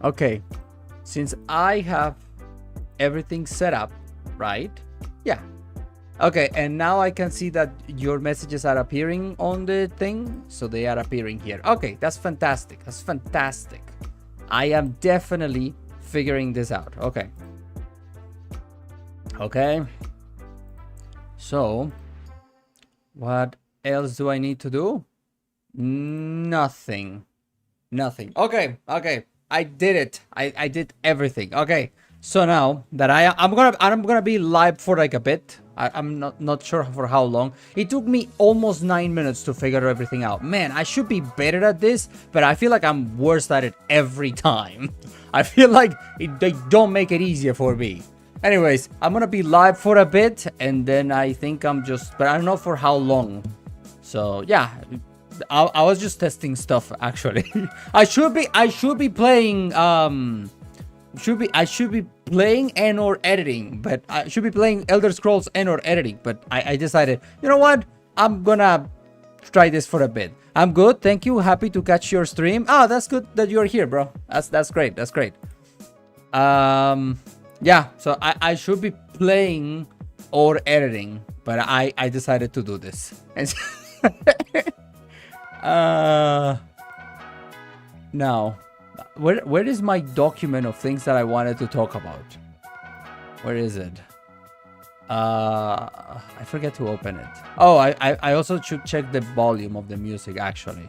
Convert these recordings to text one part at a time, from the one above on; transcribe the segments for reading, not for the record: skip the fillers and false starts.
Okay, since I have everything set up, right? Yeah. Okay, and now I can see that your messages are appearing on the thing, so they are appearing here. Okay, that's fantastic. That's fantastic. I am definitely figuring this out. Okay. Okay. So, what else do I need to do? Nothing. Nothing. Okay, okay. I did it. I did everything. Okay. So now that I'm gonna be live for like a bit. I'm not sure for how long. It took me almost 9 minutes to figure everything out. Man, I should be better at this, but I feel like I'm worse at it every time. I feel like they don't make it easier for me. Anyways, I'm gonna be live for a bit, and then I think but I don't know for how long. So yeah, I was just testing stuff actually. I should be playing I should be playing and or editing, but I should be playing Elder Scrolls and or editing, but I decided, you know what? I'm gonna try this for a bit. I'm good, thank you. Happy to catch your stream. Oh, that's good that you're here, bro. That's great. That's great. Yeah, so I should be playing or editing, but I decided to do this. And now, where is my document of things that I wanted to talk about? Where is it? I forget to open it. Oh, I also should check the volume of the music, actually.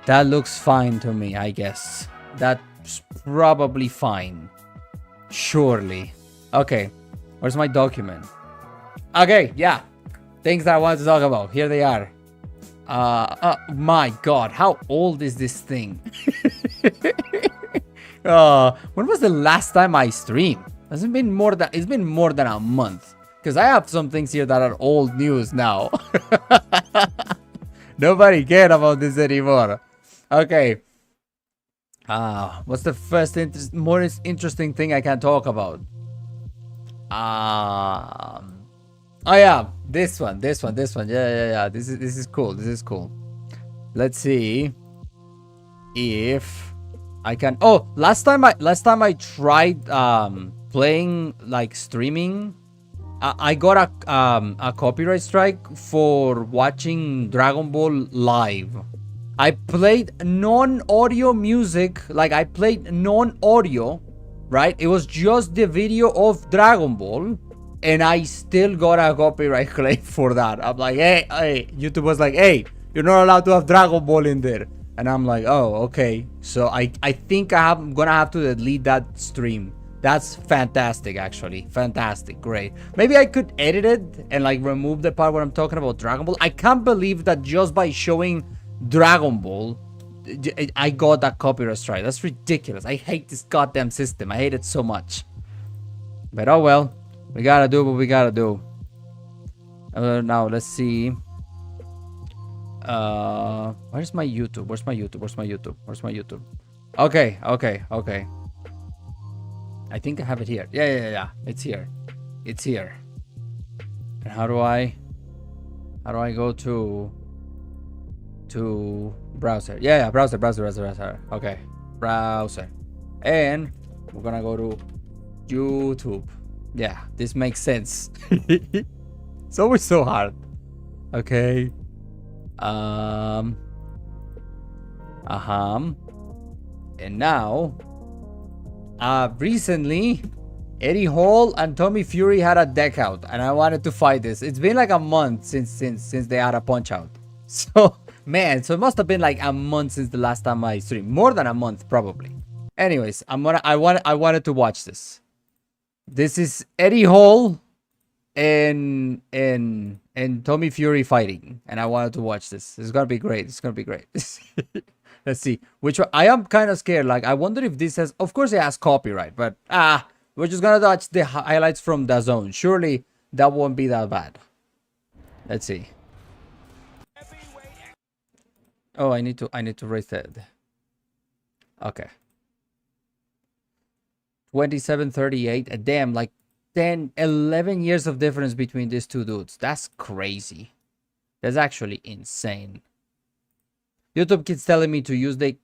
That looks fine to me, I guess. That's probably fine. Surely. Okay, where's my document? Okay, yeah. Things that I wanted to talk about. Here they are. My god, how old is this thing? When was the last time I streamed? It's been more than a month. Because I have some things here that are old news now. Nobody cared about this anymore. Okay. What's the first most interesting thing I can talk about? Oh yeah, this one. Yeah. This is cool. Let's see if I can. Oh, last time I tried playing like streaming, I got a copyright strike for watching Dragon Ball live. I played non-audio music, like I played non-audio, right? It was just the video of Dragon Ball. And I still got a copyright claim for that. I'm like, hey, YouTube was like, hey, you're not allowed to have Dragon Ball in there. And I'm like, oh, okay. So I think I'm gonna have to delete that stream. That's fantastic, actually. Fantastic, great. Maybe I could edit it and like remove the part where I'm talking about Dragon Ball. I can't believe that just by showing Dragon Ball, I got that copyright strike. That's ridiculous. I hate this goddamn system. I hate it so much. But oh well. We gotta do what we gotta do. Now let's see. Where's my YouTube? Okay. I think I have it here. Yeah. It's here. And how do I go to browser? Yeah, browser. Okay, browser. And we're gonna go to YouTube. Yeah, this makes sense. It's always so hard. Okay. And now, recently, Eddie Hall and Tommy Fury had a deck out, and I wanted to fight this. It's been like a month since they had a punch out. So, man, so it must have been like a month since the last time I streamed. More than a month, probably. Anyways, I wanted to watch this. This is Eddie Hall and Tommy Fury fighting, and I wanted to watch this. It's gonna be great. Let's see which one. I am kind of scared. Like, I wonder if this has. Of course, it has copyright, but we're just gonna watch the highlights from DAZN. Surely that won't be that bad. Let's see. Oh, I need to raise that. Okay. 2738. Damn, like 11 years of difference between these two dudes. That's crazy. That's actually insane. YouTube keeps telling me to use the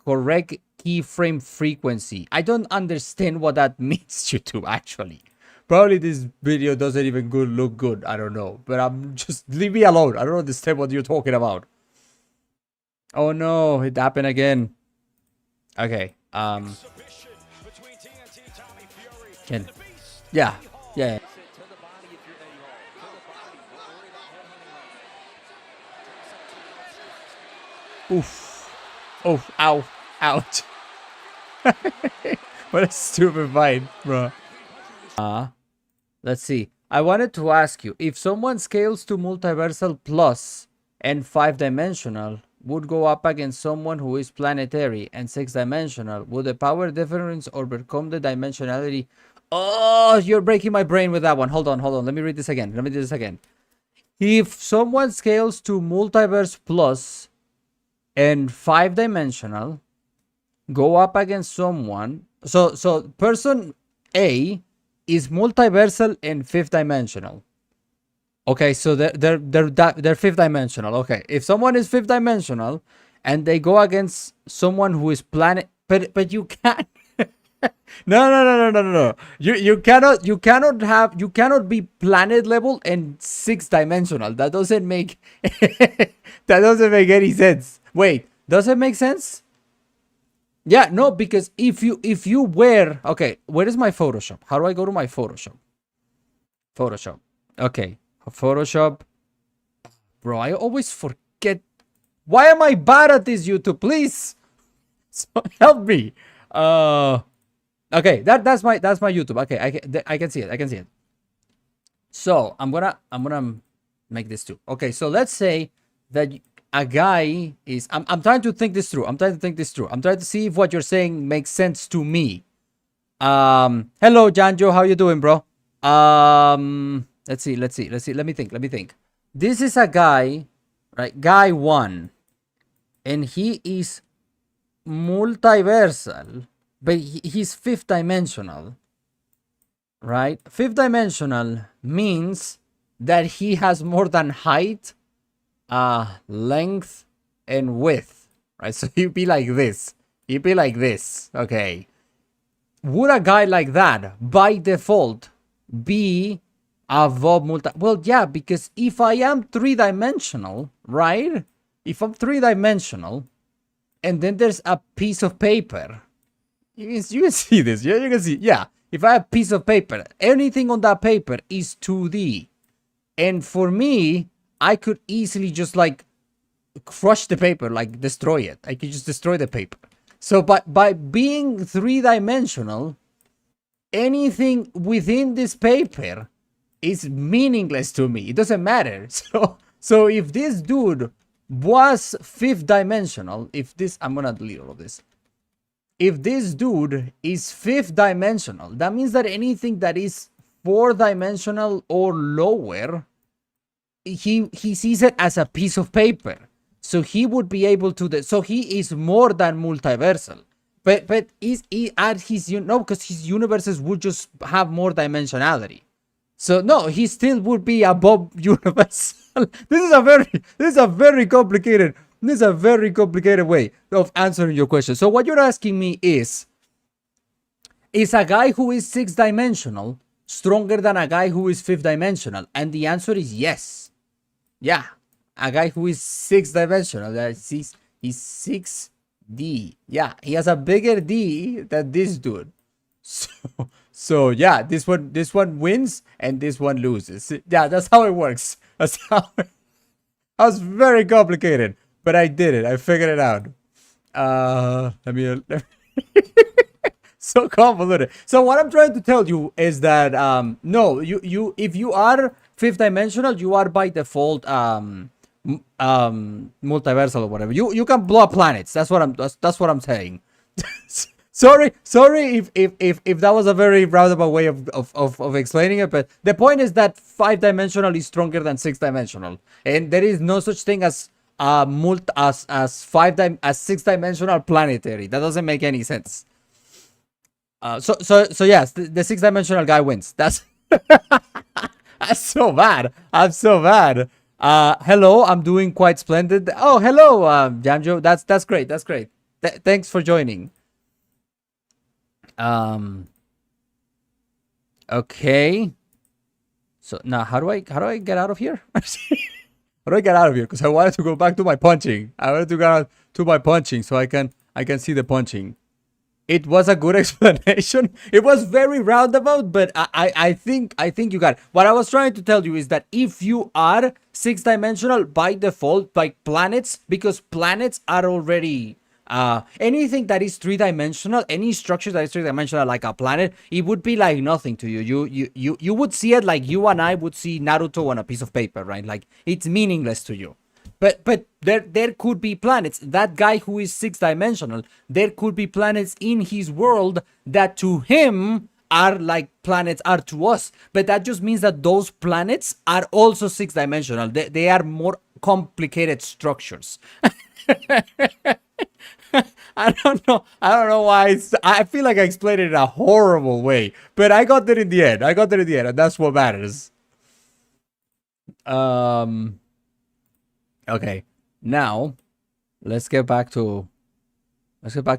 correct keyframe frequency. I don't understand what that means, YouTube, actually. Probably this video doesn't even look good. I don't know. But I'm just leave me alone. I don't understand what you're talking about. Oh no, it happened again. Okay. Yeah. Yeah. Oof. Oh, ow. Ouch. What a stupid fight, bro. Let's see. I wanted to ask you, if someone scales to multiversal plus and 5-dimensional would go up against someone who is planetary and 6-dimensional, would the power difference overcome the dimensionality? Oh, you're breaking my brain with that one. Hold on. Let me read this again. If someone scales to multiverse plus and 5-dimensional, go up against someone. So person A is multiversal and 5th-dimensional. Okay, so they're 5th-dimensional. Okay, if someone is 5th-dimensional and they go against someone who is but you can't. No. You cannot be planet level and 6th-dimensional. That doesn't make any sense. Wait, does it make sense? Yeah, no, because if you wear, okay, where is my Photoshop? How do I go to my Photoshop? Okay, Photoshop. Bro, I always forget. Why am I bad at this, YouTube? Please, so help me. Okay, that's my YouTube. Okay, I can see it. So I'm gonna make this too. Okay, so let's say that a guy is, I'm trying to think this through. I'm trying to see if what you're saying makes sense to me. Hello Janjo, how you doing, bro? Let's see. Let me think. This is a guy, right? Guy 1, and he is multiversal, but he's 5th-dimensional, right? 5th-dimensional means that he has more than height, length and width, right? So he'd be like this. Okay. Would a guy like that by default be above well, yeah, because if I am 3-dimensional, right? If I'm 3-dimensional and then there's a piece of paper, you can see this. Yeah, you can see. Yeah, if I have a piece of paper, anything on that paper is 2D, and for me, I could easily just like crush the paper, like destroy it. I could just destroy the paper. So by being 3-dimensional, anything within this paper is meaningless to me. It doesn't matter. So if this dude was 5th-dimensional, I'm gonna delete all of this. If this dude is 5th-dimensional, that means that anything that is 4-dimensional or lower, he sees it as a piece of paper, so he would be able to so he is more than multiversal, but at his because his universes would just have more dimensionality, so no, he still would be above universal. This is a very complicated way of answering your question. So what you're asking me is a guy who is 6-dimensional stronger than a guy who is 5th-dimensional? And the answer is yes. Yeah, a guy who is 6-dimensional, he's 6D. Yeah, he has a bigger D than this dude. So yeah, this one wins and this one loses. Yeah, that's how it works. That was very complicated, but I did it. I figured it out. Let me so convoluted. So what I'm trying to tell you is that no, you if you are 5th-dimensional, you are by default multiversal or whatever. You can blow up planets. That's what I'm saying. sorry if that was a very roundabout way of explaining it, but the point is that 5-dimensional is stronger than 6-dimensional, and there is no such thing as 6-dimensional planetary. That doesn't make any sense. So yes, the 6-dimensional guy wins. That's that's so bad. I'm so bad. Hello, I'm doing quite splendid. Oh, hello, Janjo. That's great. Thanks for joining. Okay. So now how do I get out of here? How do I get out of here? Because I wanted to go back to my punching. I wanted to go out to my punching so I can see the punching. It was a good explanation. It was very roundabout, but I think you got it. What I was trying to tell you is that if you are 6-dimensional by default, like planets, because planets are already anything that is 3-dimensional, any structure that is 3-dimensional like a planet, it would be like nothing to you. You would see it like you and I would see Naruto on a piece of paper, right? Like it's meaningless to you. But there could be planets. That guy who is 6-dimensional, there could be planets in his world that to him are like planets are to us. But that just means that those planets are also 6-dimensional. They are more complicated structures. I don't know why. I feel like I explained it in a horrible way, but I got there in the end. And that's what matters. Okay, now let's get back to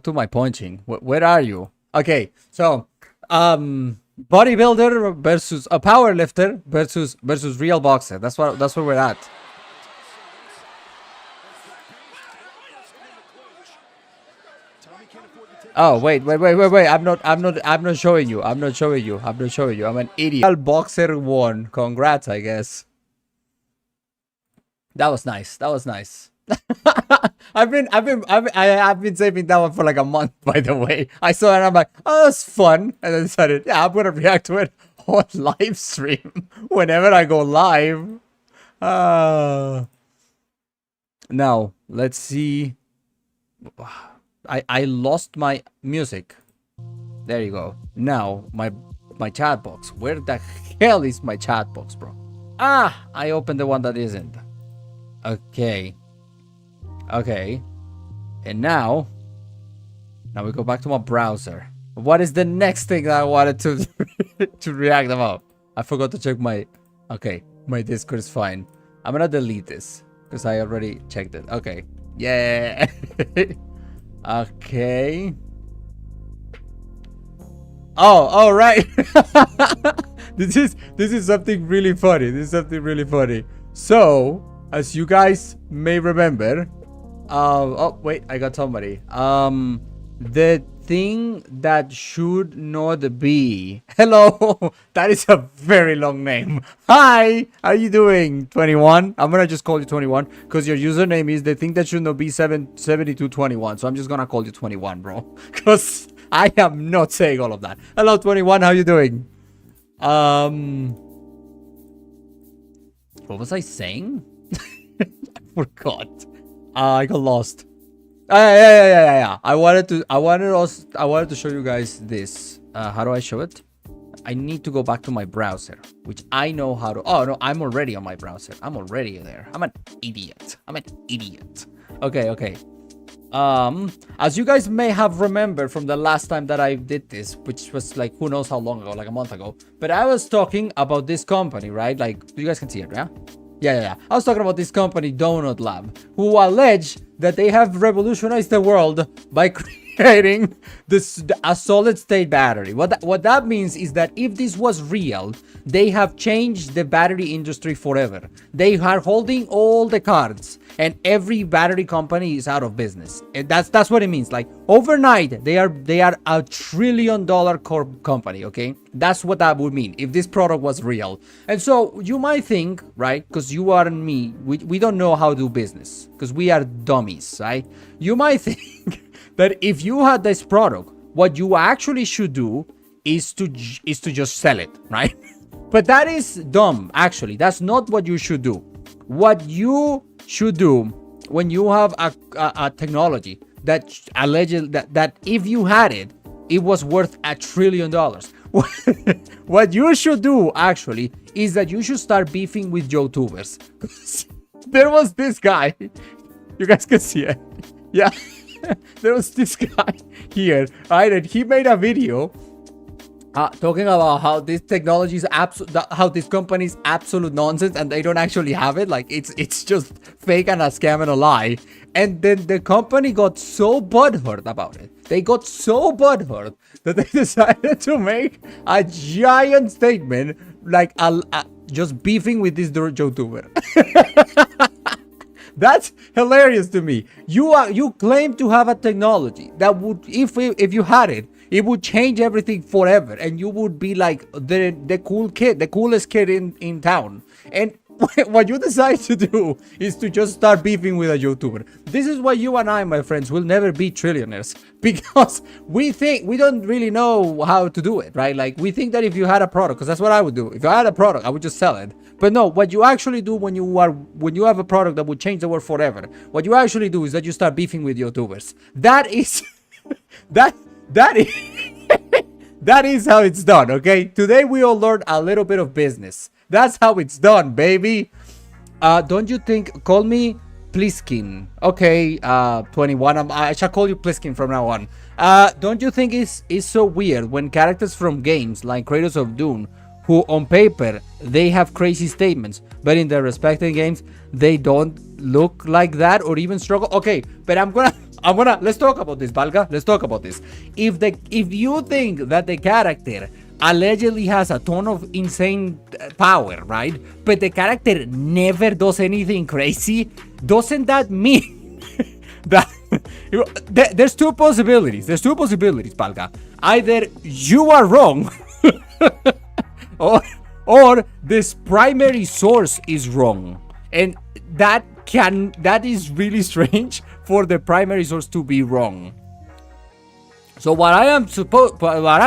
my punching. Where are you? Okay, so bodybuilder versus a power lifter versus real boxer. That's where we're at. Oh wait! I'm not showing you. I'm an idiot. Real boxer won. Congrats, I guess. That was nice. I've been saving that one for like a month, by the way. I saw it and I'm like, oh, that's fun. And then decided, yeah, I'm gonna react to it on live stream whenever I go live. Now let's see. I lost my music. There you go. Now my chat box. Where the hell is my chat box, bro? Ah, I opened the one that isn't. Okay. And now we go back to my browser. What is the next thing that I wanted to to react about? I forgot to check my Discord is fine. I'm gonna delete this because I already checked it. Okay. Yeah. Okay. Oh, right. This is something really funny. So, as you guys may remember, oh wait, I got somebody. The thing that should not be. Hello, that is a very long name. Hi, how you doing, 21? I'm gonna just call you 21 because your username is the thing that should not be 7221. So I'm just gonna call you 21, bro, because I am not saying all of that. Hello, 21. How you doing? What was I saying? I forgot. I got lost. Yeah. I wanted to show you guys this. How do I show it? I need to go back to my browser, which I know how to. Oh no, I'm already on my browser. I'm already there. I'm an idiot. Okay. As you guys may have remembered from the last time that I did this, which was like who knows how long ago, like a month ago. But I was talking about this company, right? Like you guys can see it, yeah? Yeah. I was talking about this company, Donut Lab, who allege that they have revolutionized the world by creating a solid state battery. What that means is that if this was real, they have changed the battery industry forever. They are holding all the cards, and every battery company is out of business. And that's what it means. Like overnight, they are $1 trillion company. Okay, that's what that would mean if this product was real. And so you might think, right? Because you are and me, we don't know how to do business because we are dummies, right? You might think that if you had this product, what you actually should do is to just sell it, right? But that is dumb. Actually, that's not what you should do. What you should do when you have a technology that alleged that if you had it, it was worth $1 trillion. What you should do actually is that you should start beefing with YouTubers. There was this guy. You guys can see it. Yeah. There was this guy here, right? And he made a video talking about how this technology is how this company is absolute nonsense and they don't actually have it. Like it's just fake and a scam and a lie. And then the company got so butthurt about it. They got so butthurt that they decided to make a giant statement, like just beefing with this YouTuber. That's hilarious to me. You claim to have a technology that would, if you had it, it would change everything forever, and you would be like the cool kid, the coolest kid in town. And what you decide to do is to just start beefing with a YouTuber. This is why you and I, my friends, will never be trillionaires, because we don't really know how to do it, right? Like, we think that if you had a product, because that's what I would do. If I had a product, I would just sell it. But no, what you actually do when you have a product that would change the world forever, what you actually do is that you start beefing with YouTubers. That is that is that is how it's done, okay? Today we all learned a little bit of business. That's how it's done, baby. Don't you think? Call me Pliskin. Okay, 21. I shall call you Pliskin from now on. Don't you think it's so weird when characters from games like Kratos of Doom, who on paper they have crazy statements, but in their respective games they don't look like that or even struggle? Okay, but I'm gonna let's talk about this, Valga. Let's talk about this. If you think that the character allegedly has a ton of insane power, right? But the character never does anything crazy, doesn't that mean that there's two possibilities? There's two possibilities, Valga. Either you are wrong or this primary source is wrong, and that is really strange for the primary source to be wrong. So what I am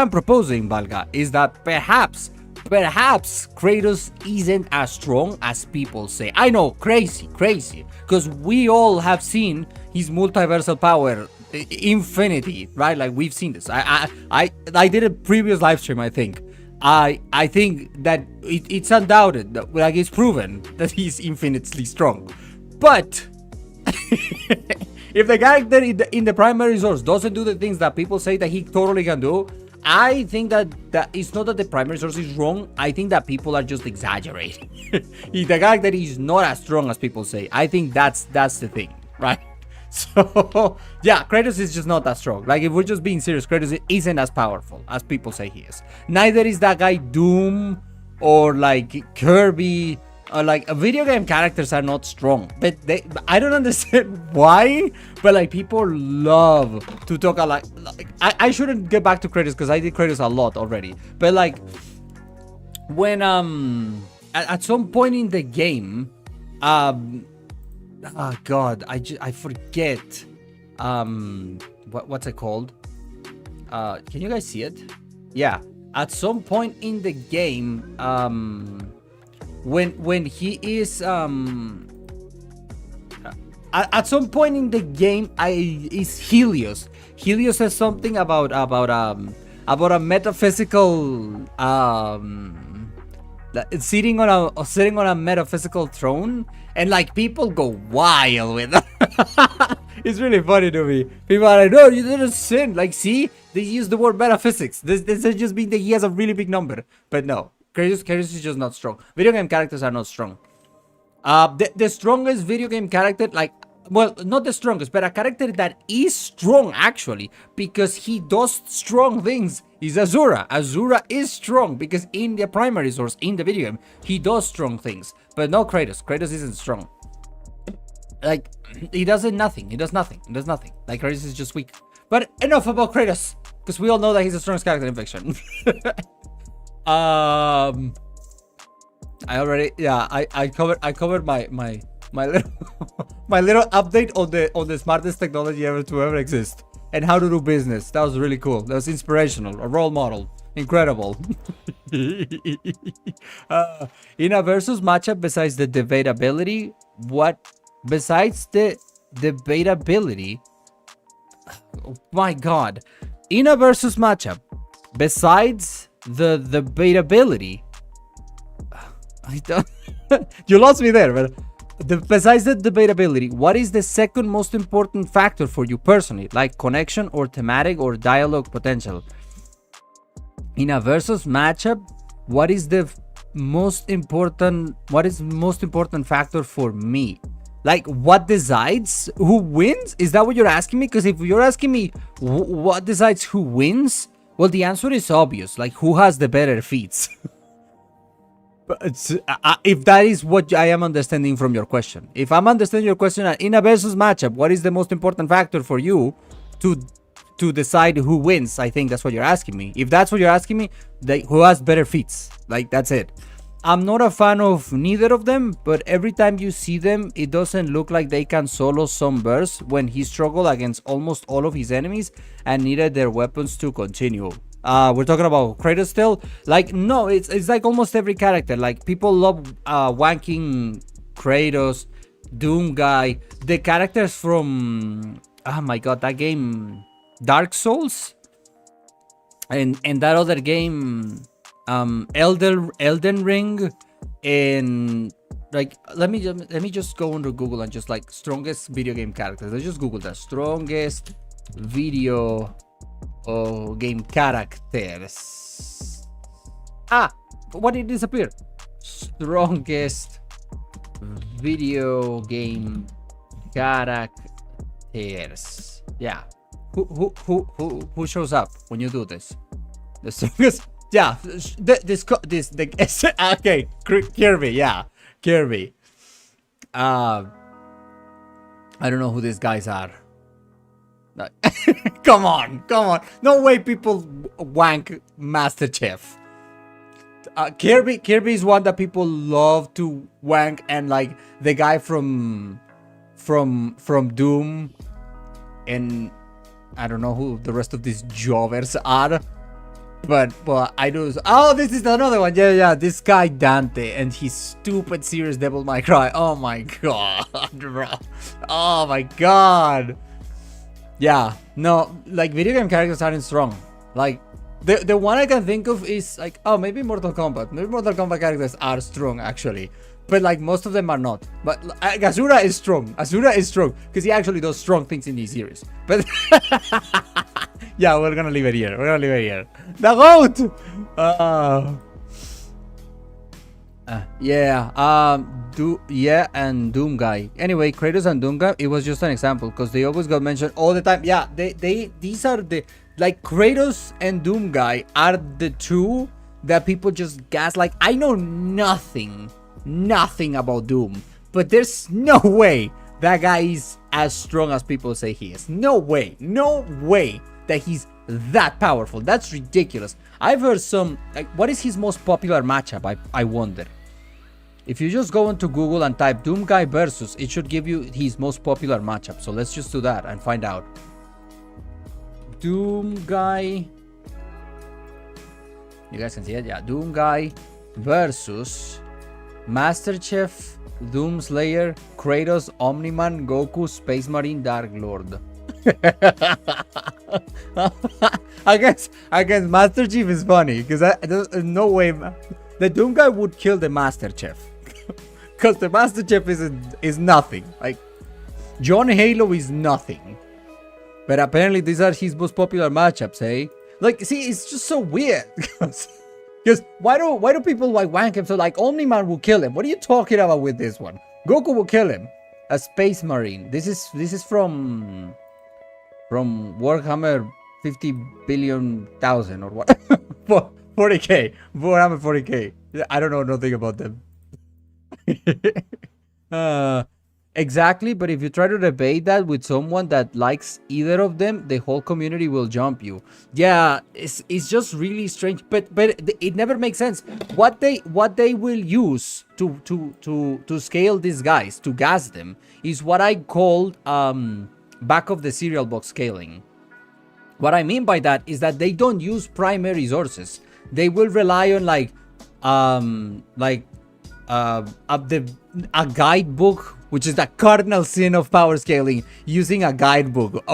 proposing, Valga, is that perhaps Kratos isn't as strong as people say. I know, crazy, because we all have seen his multiversal power, infinity, right? Like, we've seen this. I did a previous live stream, I think. I think that it's undoubted, that, like, it's proven that he's infinitely strong. But if the character in the primary source doesn't do the things that people say that he totally can do, I think that it's not that the primary source is wrong. I think that people are just exaggerating. The character is not as strong as people say. I think that's the thing, right? So yeah, Kratos is just not that strong. Like, if we're just being serious, Kratos isn't as powerful as people say he is. Neither is that guy Doom or like Kirby. Like, video game characters are not strong, but I don't understand why, but like, people love to talk like I shouldn't get back to Kratos because I did Kratos a lot already, but like, when at some point in the game, oh god, I forget what's it called? Can you guys see it? Yeah, at some point in the game, when he is at some point in the game, is Helios. Helios says something about a metaphysical sitting on a metaphysical throne, and like, people go wild with that. It's really funny to me. People are like, no, you didn't sin. Like, see, they use the word metaphysics. This just means that he has a really big number, but no. Kratos is just not strong. Video game characters are not strong. The strongest video game character, like, well, not the strongest, but a character that is strong, actually, because he does strong things, is Azura. Azura is strong because in the primary source, in the video game, he does strong things. But no Kratos. Kratos isn't strong. Like, he does nothing. He does nothing. Like, Kratos is just weak. But enough about Kratos, because we all know that he's the strongest character in fiction. I covered my little my little update on the smartest technology ever to ever exist and how to do business. That was really cool. That was inspirational. A role model. Incredible. In a versus matchup, besides the debatability, besides the debatability? Oh my god. In a versus matchup, besides the debatability, I don't you lost me there, but besides the debatability, what is the second most important factor for you personally, like connection or thematic or dialogue potential? In a versus matchup, what is most important factor for me? Like, what decides who wins? Is that what you're asking me? Because if you're asking me what decides who wins, well, the answer is obvious. Like, who has the better feats? But if that is what I am understanding from your question, if I'm understanding your question in a versus matchup, what is the most important factor for you to decide who wins? I think that's what you're asking me. If that's what you're asking me, who has better feats? Like, that's it. I'm not a fan of neither of them, but every time you see them, it doesn't look like they can solo some bursts when he struggled against almost all of his enemies and needed their weapons to continue. We're talking about Kratos still. Like, no, it's like almost every character. Like, people love wanking Kratos, Doom Guy, the characters from, oh my god, that game, Dark Souls, and that other game, Elden Ring, and like, let me just go into Google and just like strongest video game characters. Let's just Google that, strongest video game characters. What did disappear? Strongest video game characters. Yeah, who shows up when you do this? The strongest. Yeah, okay, Kirby, yeah, Kirby. I don't know who these guys are. Come on. No way people wank Master Chief. Kirby is one that people love to wank, and like the guy from Doom, and I don't know who the rest of these jobbers are. But I do. Oh, this is another one. Yeah. This guy Dante and his stupid serious Devil May Cry. Oh my god, bro. Oh my god. Yeah. No, like video game characters aren't strong. Like the one I can think of is like, oh, maybe Mortal Kombat. Maybe Mortal Kombat characters are strong actually, but like most of them are not. But Asura is strong. Because he actually does strong things in this series. But yeah, we're gonna leave it here. The GOAT! And Doom Guy. Anyway, Kratos and Doom Guy, it was just an example because they always got mentioned all the time. Yeah, these are the, like, Kratos and Doom Guy are the two that people just gas. Like, I know nothing about Doom, but there's no way that guy is as strong as people say he is. No way that he's that powerful. That's ridiculous. I've heard some, like, what is his most popular matchup? I wonder. If you just go into Google and type Doom Guy versus, it should give you his most popular matchup. So let's just do that and find out. Doom Guy. You guys can see it? Yeah, Doom Guy versus Master Chief, Doom Slayer, Kratos, Omni-Man, Goku, Space Marine, Dark Lord. I guess Master Chief is funny because there's no way the Doom Guy would kill the Master Chief because the Master Chief is nothing. Like, John Halo is nothing, but apparently these are his most popular matchups, eh? Like, see, it's just so weird because why do people like wank him? So like Omni-Man will kill him. What are you talking about with this one? Goku will kill him. A Space Marine. This is from Warhammer 50 billion thousand or what? 40k. Warhammer 40k. I don't know nothing about them. Exactly, but if you try to debate that with someone that likes either of them, the whole community will jump you. Yeah, it's just really strange, but it never makes sense. What they will use to scale these guys, to gas them, is what I called back of the cereal box scaling. What I mean by that is that they don't use primary sources. They will rely on a guidebook, which is the cardinal sin of power scaling, using a guidebook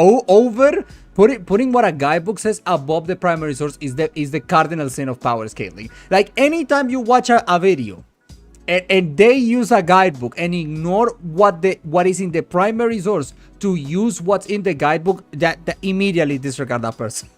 putting what a guidebook says above the primary source is the cardinal sin of power scaling. Like, anytime you watch a video and they use a guidebook and ignore what is in the primary source to use what's in the guidebook, that immediately disregard that person.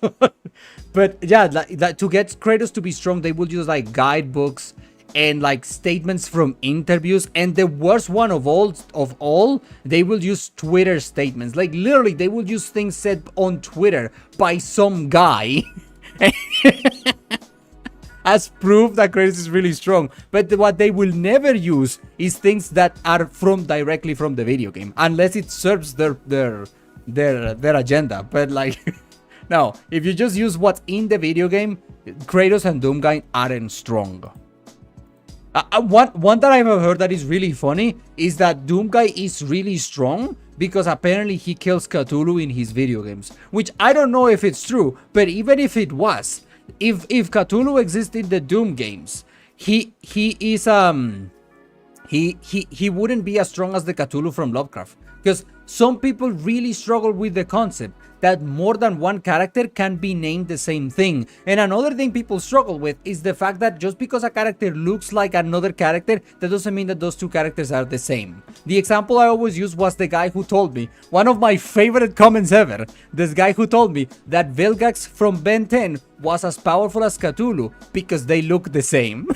But yeah, like to get Kratos to be strong, they will use like guidebooks and like statements from interviews, and the worst one of all, they will use Twitter statements. Like literally, they will use things said on Twitter by some guy as proof that Kratos is really strong. But what they will never use is things that are directly from the video game, unless it serves their agenda. But like, no, if you just use what's in the video game, Kratos and Doomguy aren't strong. One that I've heard that is really funny is that Doomguy is really strong because apparently he kills Cthulhu in his video games, which I don't know if it's true, but even if it was, if Cthulhu exists in the Doom games, he wouldn't be as strong as the Cthulhu from Lovecraft, because some people really struggle with the concept that more than one character can be named the same thing. And another thing people struggle with is the fact that just because a character looks like another character, that doesn't mean that those two characters are the same. The example I always use was the guy who told me, one of my favorite comments ever, this guy who told me that Vilgax from Ben 10 was as powerful as Cthulhu because they look the same.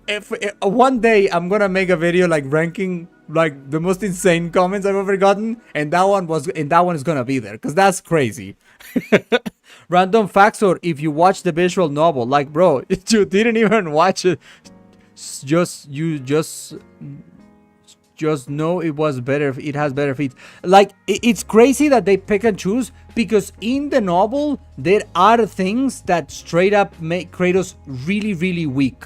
If one day I'm gonna make a video like ranking like the most insane comments I've ever gotten, and that one is gonna be there because that's crazy. Random facts, or if you watch the visual novel, like bro, you didn't even watch it. Just know it was better. It has better feet. Like it's crazy that they pick and choose, because in the novel there are things that straight up make Kratos really, really weak.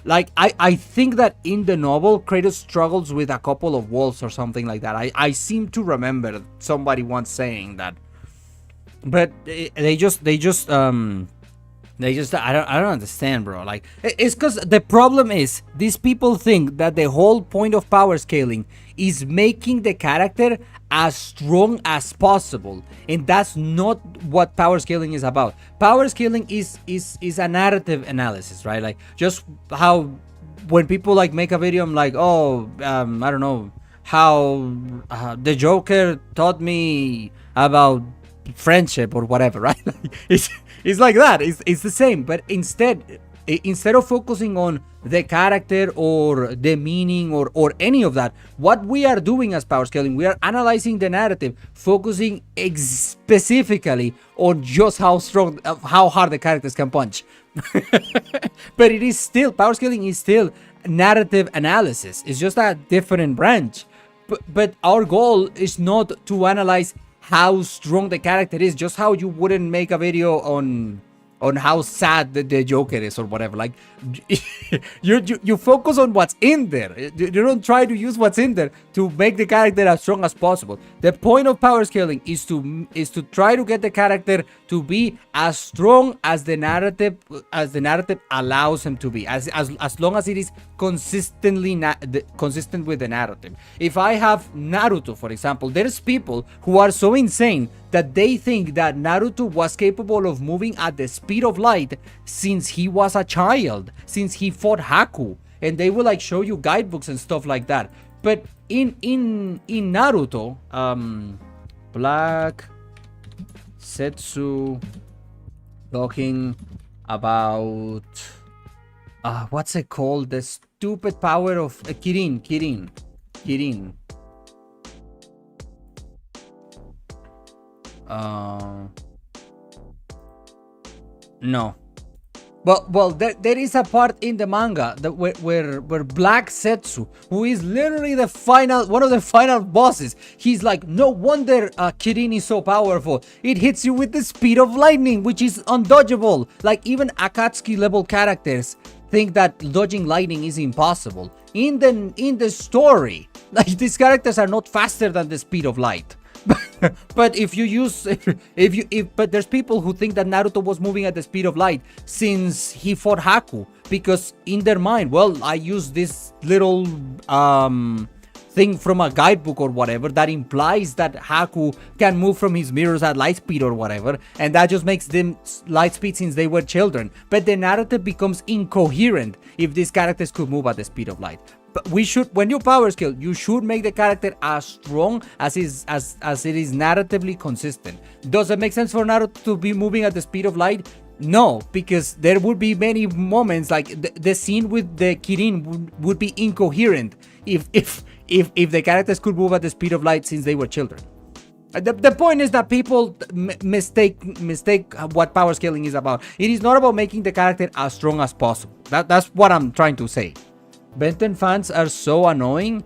Like, I think that in the novel, Kratos struggles with a couple of wolves or something like that. I seem to remember somebody once saying that. But they just I don't understand, bro. Like, it's because the problem is these people think that the whole point of power scaling is making the character as strong as possible, and that's not what power scaling is about. Power scaling is a narrative analysis, right? Like, just how when people like make a video, I'm like, oh, I don't know how the Joker taught me about friendship or whatever, right? It's like that. It's the same, but instead of focusing on the character or the meaning or any of that, what we are doing as power scaling, we are analyzing the narrative, focusing specifically on just how strong, how hard the characters can punch. But it is still, power scaling is still narrative analysis. It's just a different branch. But our goal is not to analyze how strong the character is, just how you wouldn't make a video on how sad the Joker is or whatever. Like, you focus on what's in there. You don't try to use what's in there to make the character as strong as possible. The point of power scaling is to try to get the character to be as strong as the narrative allows him to be, as long as it is consistent with the narrative. If I have Naruto, for example, there's people who are so insane that they think that Naruto was capable of moving at the speed of light since he was a child, since he fought Haku, and they will like show you guidebooks and stuff like that. But in Naruto, Black Setsu talking about what's it called? The stupid power of Kirin. No. Well, there is a part in the manga that where Black Setsu, who is literally one of the final bosses, he's like, no wonder Kirin is so powerful. It hits you with the speed of lightning, which is undodgeable. Like, even Akatsuki level characters think that dodging lightning is impossible. In the story, like, these characters are not faster than the speed of light. But but there's people who think that Naruto was moving at the speed of light since he fought Haku, because in their mind, well, I use this little thing from a guidebook or whatever that implies that Haku can move from his mirrors at light speed or whatever, and that just makes them light speed since they were children. But the narrative becomes incoherent if these characters could move at the speed of light. But we should, when you power scale, you should make the character as strong as it is narratively consistent. Does it make sense for Naruto to be moving at the speed of light? No, because there would be many moments like the scene with the Kirin would be incoherent if the characters could move at the speed of light since they were children. The point is that people mistake what power scaling is about. It is not about making the character as strong as possible. That's what I'm trying to say. Ben 10 fans are so annoying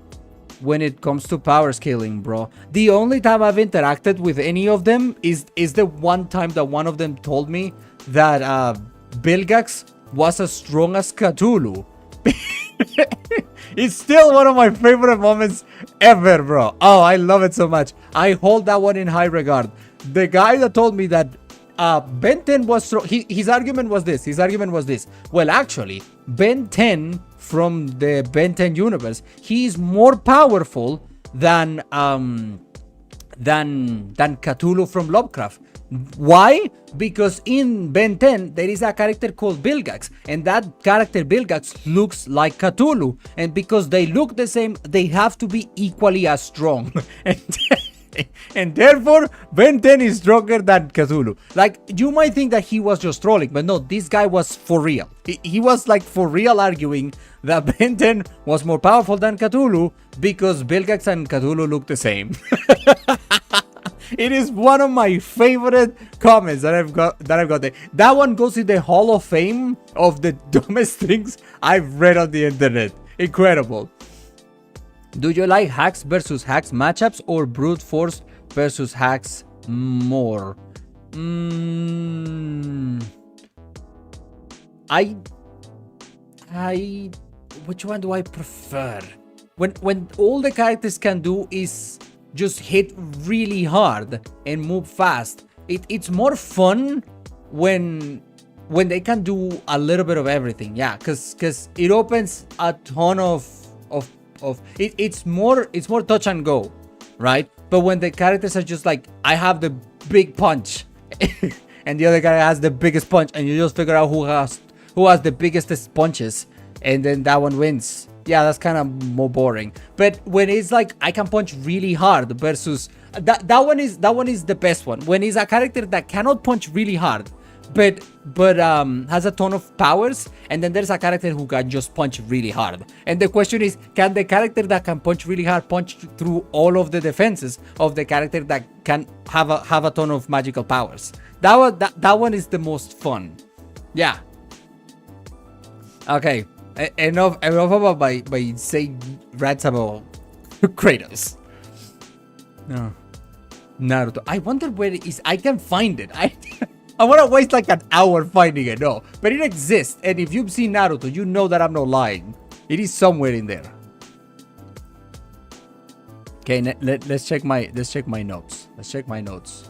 when it comes to power scaling, bro. The only time I've interacted with any of them is the one time that one of them told me that Vilgax was as strong as Cthulhu. It's still one of my favorite moments ever, bro. Oh, I love it so much. I hold that one in high regard. The guy that told me that Ben 10 was strong, his argument was this. Well, actually, Ben 10 from the Ben 10 universe, he is more powerful than Cthulhu from Lovecraft. Why? Because in Ben 10 there is a character called Vilgax, and that character Vilgax looks like Cthulhu, and because they look the same, they have to be equally as strong. And therefore Ben 10 is stronger than Cthulhu. Like, you might think that he was just trolling, but no, this guy was for real. He was like for real arguing that Ben 10 was more powerful than Cthulhu because Vilgax and Cthulhu look the same. It is one of my favorite comments that I've got there. That one goes in the Hall of Fame of the dumbest things I've read on the internet. Incredible. Do you like hacks versus hacks matchups or brute force versus hacks more? Which one do I prefer? When all the characters can do is just hit really hard and move fast. It's more fun when they can do a little bit of everything. Yeah, because it opens a ton of it's more touch and go, right? But when the characters are just like, I have the big punch and the other guy has the biggest punch, and you just figure out who has the biggest punches, and then that one wins. Yeah, that's kind of more boring. But when it's like I can punch really hard versus that one is the best one. When it's a character that cannot punch really hard, but has a ton of powers, and then there's a character who can just punch really hard. And the question is, can the character that can punch really hard punch through all of the defenses of the character that can have a ton of magical powers? That one is the most fun. Yeah. Okay. Enough about by saying rants about Kratos. No. Naruto. I wonder where it is. I can find it. I want to waste like an hour finding it. No, but it exists, and if you've seen Naruto, you know that I'm not lying. It is somewhere in there. Okay, let's check my notes. Let's check my notes.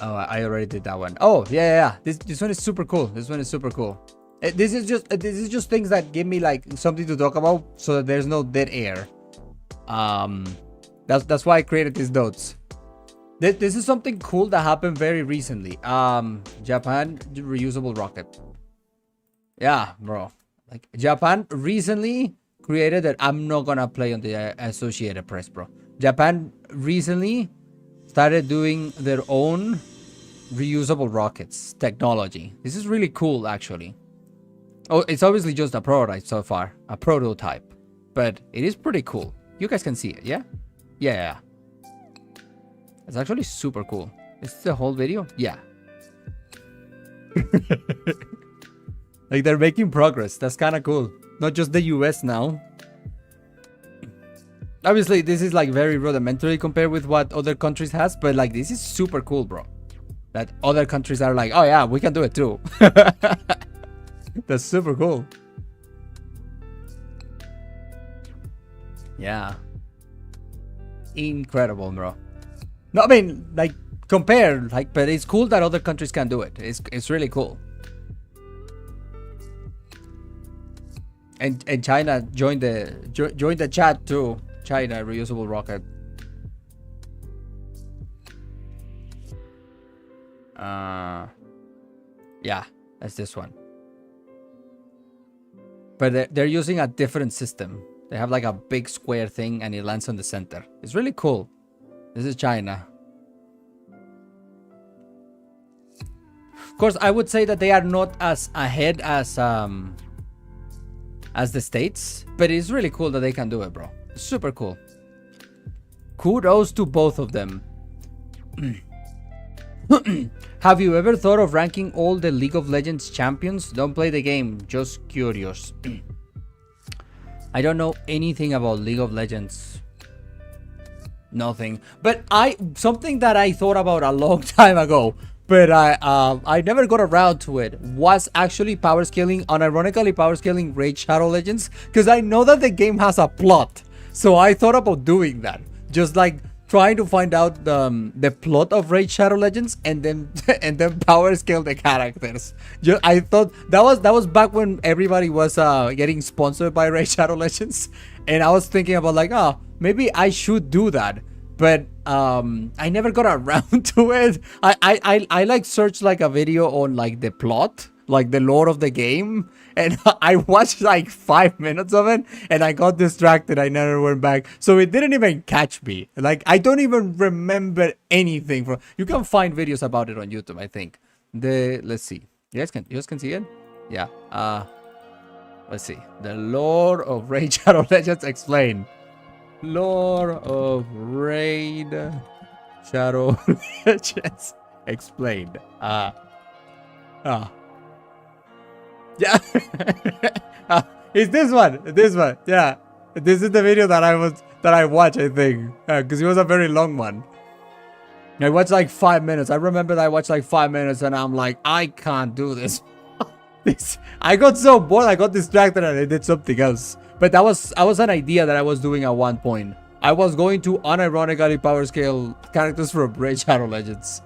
Oh, I already did that one. Oh, yeah. This one is super cool. This is just things that give me like something to talk about, so that there's no dead air. That's why I created these notes. This is something cool that happened very recently. Japan reusable rocket. Yeah, bro. Like, Japan recently created that. I'm not gonna play on the Associated Press, bro. Japan recently started doing their own reusable rockets technology. This is really cool, actually. Oh, it's obviously just a prototype so far, but it is pretty cool. You guys can see it, yeah? Yeah. It's actually super cool. Is this the whole video? Yeah. Like, they're making progress. That's kind of cool. Not just the US now. Obviously, this is like very rudimentary compared with what other countries has, but like, this is super cool, bro. That other countries are like, oh yeah, we can do it too. That's super cool. Yeah. Incredible, bro. No, I mean, like, compare, like, but it's cool that other countries can do it. It's really cool. And China joined the chat too. China reusable rocket. Yeah, that's this one. But they're using a different system. They have like a big square thing and it lands on the center. It's really cool. This is China. Of course, I would say that they are not as ahead as the States, but it's really cool that they can do it, bro. Super cool. Kudos to both of them. Have you ever thought of ranking all the League of Legends champions? Don't play the game, just curious. I don't know anything about League of Legends. Nothing. But something that I thought about a long time ago, but I never got around to it, was actually power scaling, unironically power scaling Raid Shadow Legends, because I know that the game has a plot. So I thought about doing that. Just like trying to find out the plot of Raid Shadow Legends and then power scale the characters. I thought that was back when everybody was getting sponsored by Raid Shadow Legends, and I was thinking about like, oh, maybe I should do that, but I never got around to it. I like searched like a video on like the plot, like the lore of the game, and I watched like 5 minutes of it and I got distracted. I never went back, so it didn't even catch me. Like, I don't even remember anything from. You can find videos about it on YouTube, I think. Let's see, you guys can see it. Yeah, let's see, the lore of Raid Shadow Legends explained. Lore of Raid Shadow Legends explained. Yeah. It's this one. Yeah, this is the video that I watched, I think, because it was a very long one. I watched like 5 minutes. I remember that I watched like 5 minutes and I'm like, I can't do this. I got so bored, I got distracted and I did something else. But that was an idea that I was doing at one point. I was going to unironically power scale characters from Raid Shadow Legends.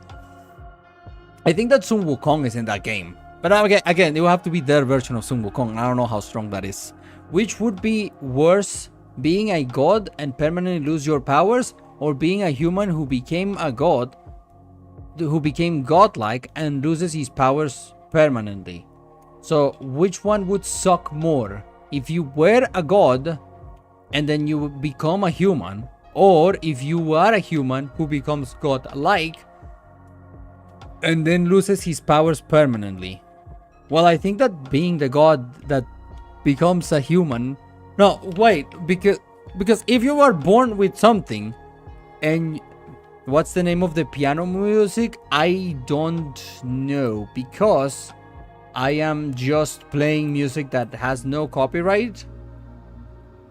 I think that Sun Wukong is in that game. But again, it will have to be their version of Sun Wukong. I don't know how strong that is. Which would be worse, being a god and permanently lose your powers, or being a human who became a god, who became godlike and loses his powers permanently? So which one would suck more? If you were a god and then you become a human, or if you are a human who becomes godlike and then loses his powers permanently. Well, I think that being the god that becomes a human. No, wait, because if you are born with something, and what's the name of the piano music? I don't know, because I am just playing music that has no copyright.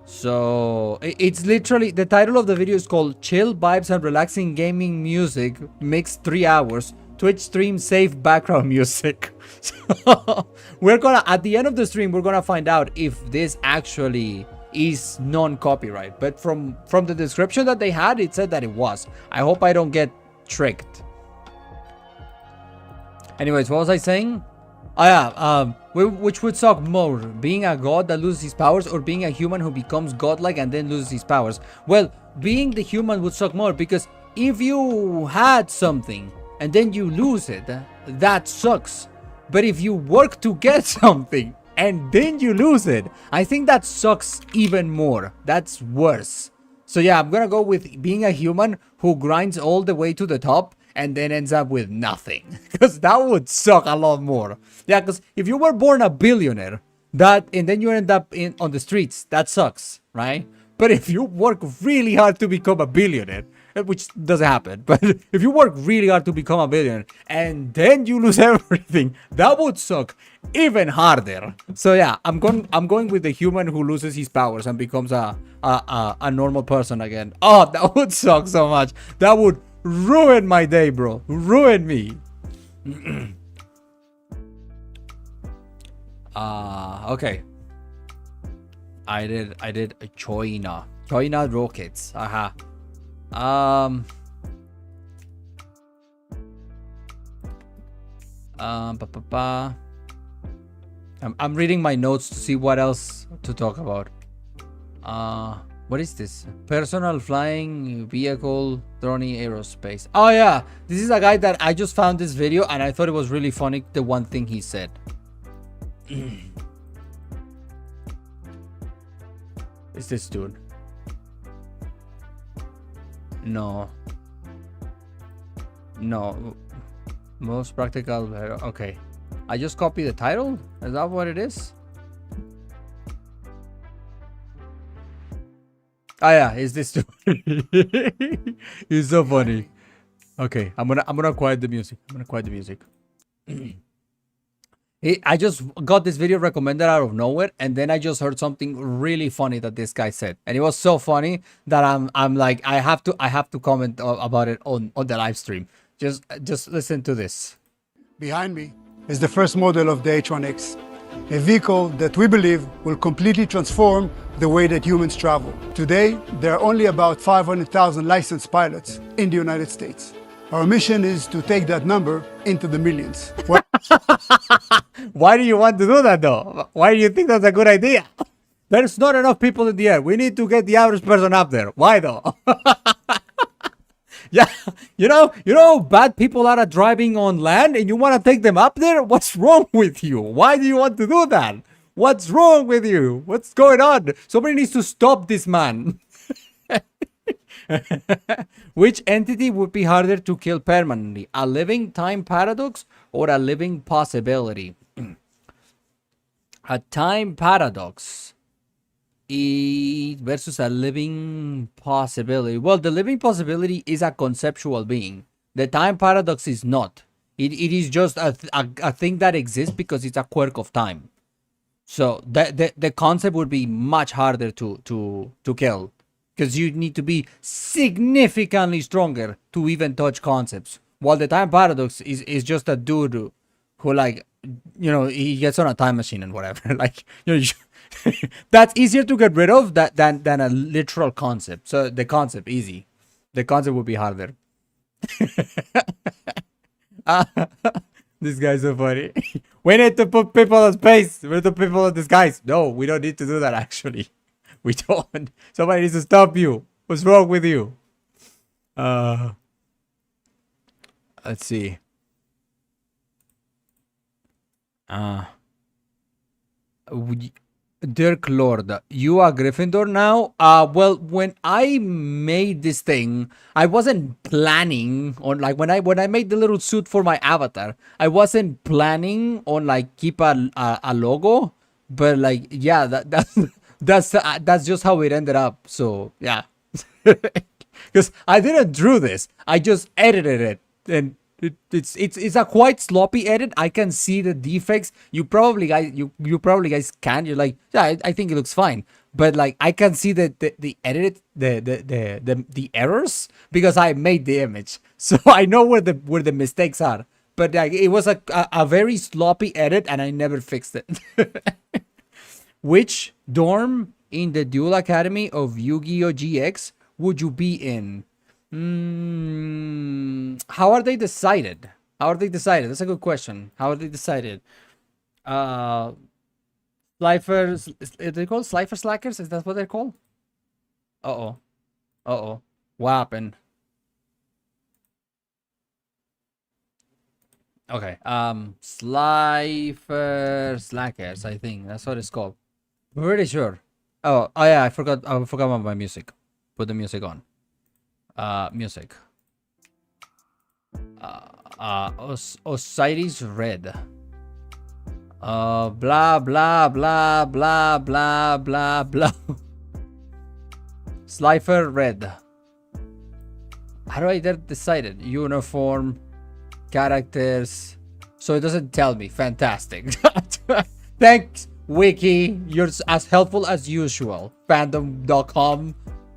So it's literally, the title of the video is called Chill Vibes and Relaxing Gaming Music Mixed 3 hours. Twitch stream save background music. So we're gonna, at the end of the stream, we're gonna find out if this actually is non-copyright. But from the description that they had, it said that it was. I hope I don't get tricked. Anyways, what was I saying? Oh yeah, which would suck more, being a god that loses his powers, or being a human who becomes godlike and then loses his powers? Well, being the human would suck more, because if you had something and then you lose it, that sucks. But if you work to get something and then you lose it, I think that sucks even more. That's worse. So yeah, I'm gonna go with being a human who grinds all the way to the top and then ends up with nothing, because that would suck a lot more. Yeah, because if you were born a billionaire, and then you end up on the streets, that sucks, right? But if you work really hard to become a billionaire, which doesn't happen, but if you work really hard to become a billionaire and then you lose everything, that would suck even harder. So yeah, I'm going with the human who loses his powers and becomes a normal person again. Oh, that would suck so much. That would ruin my day, bro. Ruin me. Okay. I did a China rockets. Aha. I'm reading my notes to see what else to talk about. What is this? Personal flying vehicle Throny Aerospace. Oh yeah, this is a guy that I just found this video and I thought it was really funny. The one thing he said. Is this dude? No. Most practical. Okay. I just copy the title. Is that what it is? Oh yeah, is this dude? He's so funny. Okay, I'm gonna quiet the music. I just got this video recommended out of nowhere, and then I just heard something really funny that this guy said, and it was so funny that I'm like I have to comment about it on the live stream. Just listen to this. Behind me is the first model of the H1X, a vehicle that we believe will completely transform the way that humans travel. Today, there are only about 500,000 licensed pilots in the United States. Our mission is to take that number into the millions. Why do you want to do that though? Why do you think that's a good idea? There's not enough people in the air. We need to get the average person up there. Why though? Yeah, you know, bad people are driving on land and you want to take them up there? What's wrong with you? Why do you want to do that? What's wrong with you? What's going on? Somebody needs to stop this man. Which entity would be harder to kill permanently? A living time paradox or a living possibility? A time paradox versus a living possibility. Well, the living possibility is a conceptual being. The time paradox is not. It is just a thing that exists because it's a quirk of time. So the concept would be much harder to kill. Because you need to be significantly stronger to even touch concepts. While the time paradox is just a dude who, like, you know, he gets on a time machine and whatever. Like, you know, that's easier to get rid of than a literal concept. So the concept, easy. The concept would be harder. This guy's so funny. We need to put people in space. We need to put people in disguise. No, we don't need to do that, actually. We don't. Somebody needs to stop you. What's wrong with you? Let's see. Dirk Lord, you are Gryffindor now? Well, when I made this thing, I wasn't planning on, like, when I made the little suit for my avatar, I wasn't planning on, like, keep a logo, but, like, yeah, that's just how it ended up. So yeah, because I didn't draw this, I just edited it, and it's a quite sloppy edit. I can see the defects. You probably guys can. You're like, yeah, I think it looks fine, but like I can see the edit, the errors, because I made the image, so I know where the mistakes are. But like, it was a very sloppy edit, and I never fixed it. Which dorm in the Duel Academy of Yu-Gi-Oh! GX would you be in? How are they decided? That's a good question. How are they decided? Slifers, are they called Slifer Slackers? Is that what they're called? Uh-oh. What happened? Okay. Slifer Slackers, I think. That's what it's called. Pretty sure. Oh yeah, I forgot about my music. Put the music on. Music. Osiris Red. Blah blah blah blah blah blah blah. Slifer Red. How do I decide it? Uniform, characters. So it doesn't tell me. Fantastic. Thanks, Wiki. You're as helpful as usual. Fandom.com,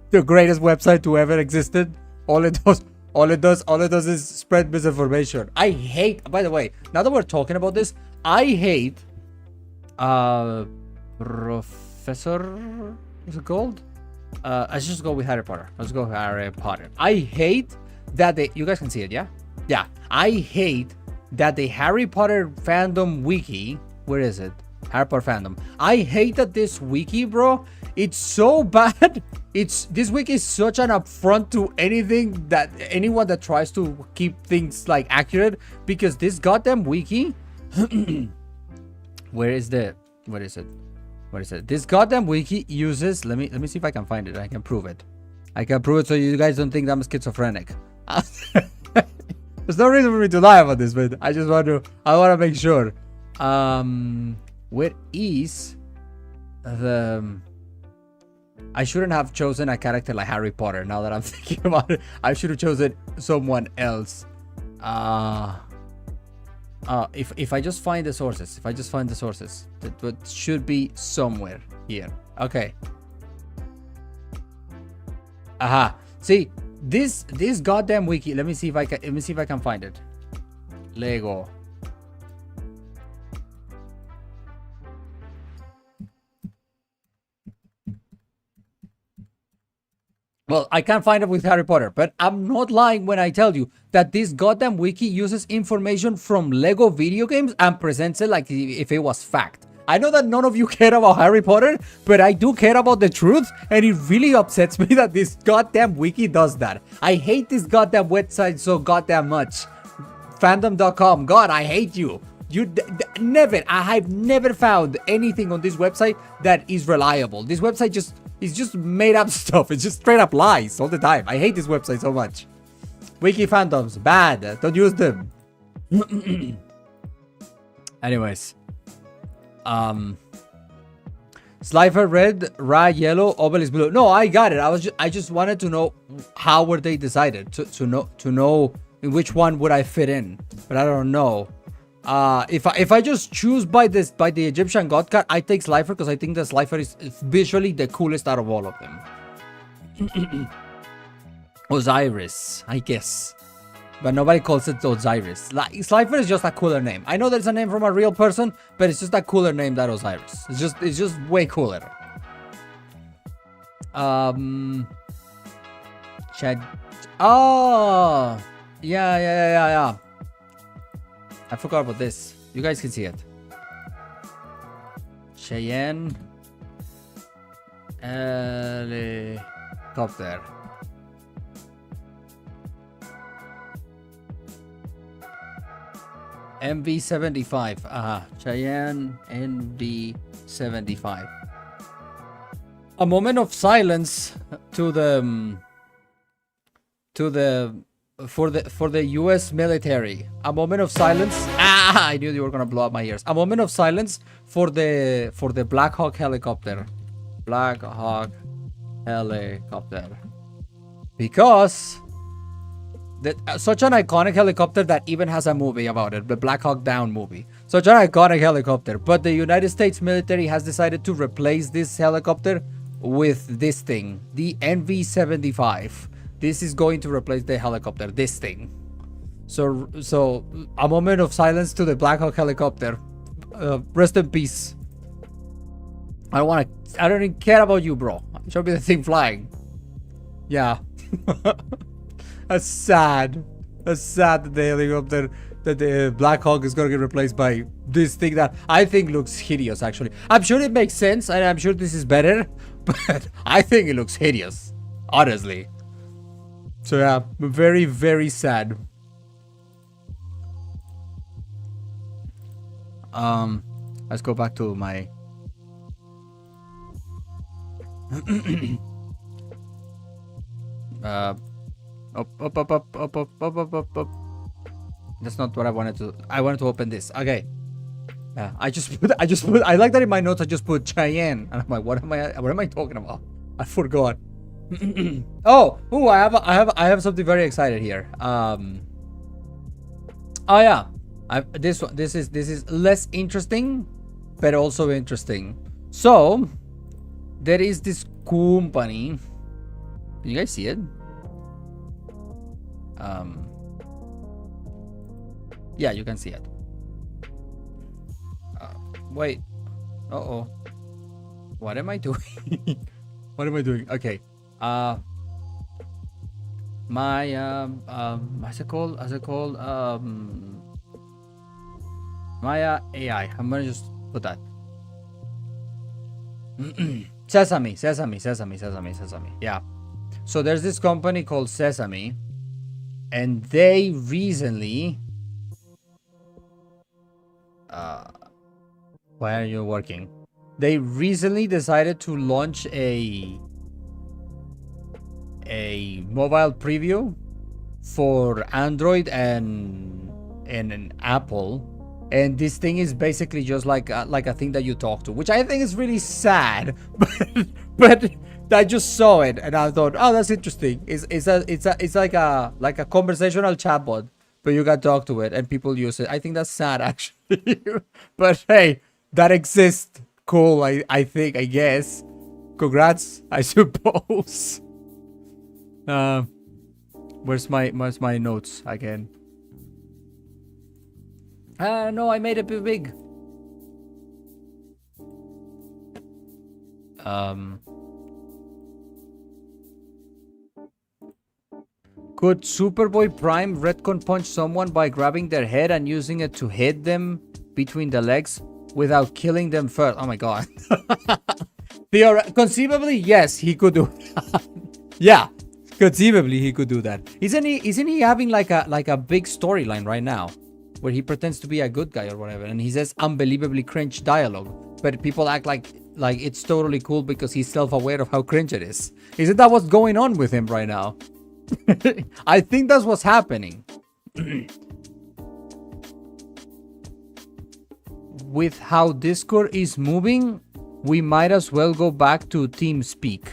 the greatest website to ever existed. All it does is spread misinformation. I hate, by the way, now that we're talking about this, I hate Professor, what's it called? Let's just go with Harry Potter. Let's go with Harry Potter. I hate that you guys can see it, yeah? Yeah. I hate that the Harry Potter fandom wiki, where is it? Harry Potter fandom. I hate that this wiki, bro. It's so bad. This wiki is such an affront to anyone that tries to keep things like accurate, because this goddamn wiki where is it? This goddamn wiki uses, let me see if I can find it. I can prove it so you guys don't think I'm schizophrenic. There's no reason for me to lie about this, but I want to make sure. Where is the... I shouldn't have chosen a character like Harry Potter. Now that I'm thinking about it, I should have chosen someone else. If I just find the sources, that should be somewhere here. Okay. Aha. See, this goddamn wiki. Let me see if I can find it. Lego. Well, I can't find it with Harry Potter, but I'm not lying when I tell you that this goddamn wiki uses information from Lego video games and presents it like if it was fact. I know that none of you care about Harry Potter, but I do care about the truth, and it really upsets me that this goddamn wiki does that. I hate this goddamn website so goddamn much. Fandom.com, God, I hate you. I have never found anything on this website that is reliable. This website it's just made up stuff. It's just straight up lies all the time. I hate this website so much. Wiki fandoms, bad. Don't use them. Anyways. Slifer red, Ra yellow, Obelisk blue. No, I got it. I just wanted to know how were they decided to know in which one would I fit in. But I don't know. If I just choose by the Egyptian god card, I take Slifer because I think that Slifer is visually the coolest out of all of them. Osiris, I guess, but nobody calls it Osiris. Like, Slifer is just a cooler name. I know there's a name from a real person, but it's just a cooler name than Osiris. It's just way cooler. Chad. Oh, yeah. I forgot about this. You guys can see it. Cheyenne helicopter. MV75. Cheyenne NV75. A moment of silence for the US military. A moment of silence. I knew you were gonna blow up my ears. A moment of silence for the Black Hawk helicopter. Black Hawk helicopter. Because such an iconic helicopter that even has a movie about it, the Black Hawk Down movie. Such an iconic helicopter, but the United States military has decided to replace this helicopter with this thing, the NV75. This is going to replace the helicopter, this thing. So a moment of silence to the Black Hawk helicopter. Rest in peace. I don't even care about you, bro. Show me the thing flying. Yeah. That's sad. That's sad that the helicopter, that the Black Hawk is gonna get replaced by this thing that I think looks hideous, actually. I'm sure it makes sense, and I'm sure this is better, but I think it looks hideous, honestly. So yeah, very, very sad. Let's go back to my... Up. That's not what I wanted to. I wanted to open this. Okay. Yeah, I like that in my notes. I just put Cheyenne, and I'm like, what am I talking about? I forgot. Oh, I have something very excited here. Oh yeah, this is less interesting, but also interesting. So there is this company. Can you guys see it? Yeah, you can see it. Wait. Uh-oh. What am I doing? What am I doing? Okay. My what's it called? Maya AI. I'm gonna just put that. Sesame. Yeah. So there's this company called Sesame, and they recently. Why are you working? They recently decided to launch a mobile preview for Android and an Apple, and this thing is basically just like a thing that you talk to, which I think is really sad. But I just saw it and I thought, oh, that's interesting. It's like a conversational chatbot, but you can talk to it and people use it. I think that's sad actually, but hey, that exists. Cool. I think, I guess. Congrats, I suppose. Where's my notes again? No, I made it too big. Could Superboy Prime retcon punch someone by grabbing their head and using it to hit them between the legs without killing them first? Oh my god. Conceivably, yes, he could do that. Yeah, conceivably he could do that. Isn't he having like a big storyline right now where he pretends to be a good guy or whatever, and he says unbelievably cringe dialogue, but people act like it's totally cool because he's self-aware of how cringe it is. Isn't that what's going on with him right now? I think that's what's happening. With how Discord is moving, we might as well go back to TeamSpeak.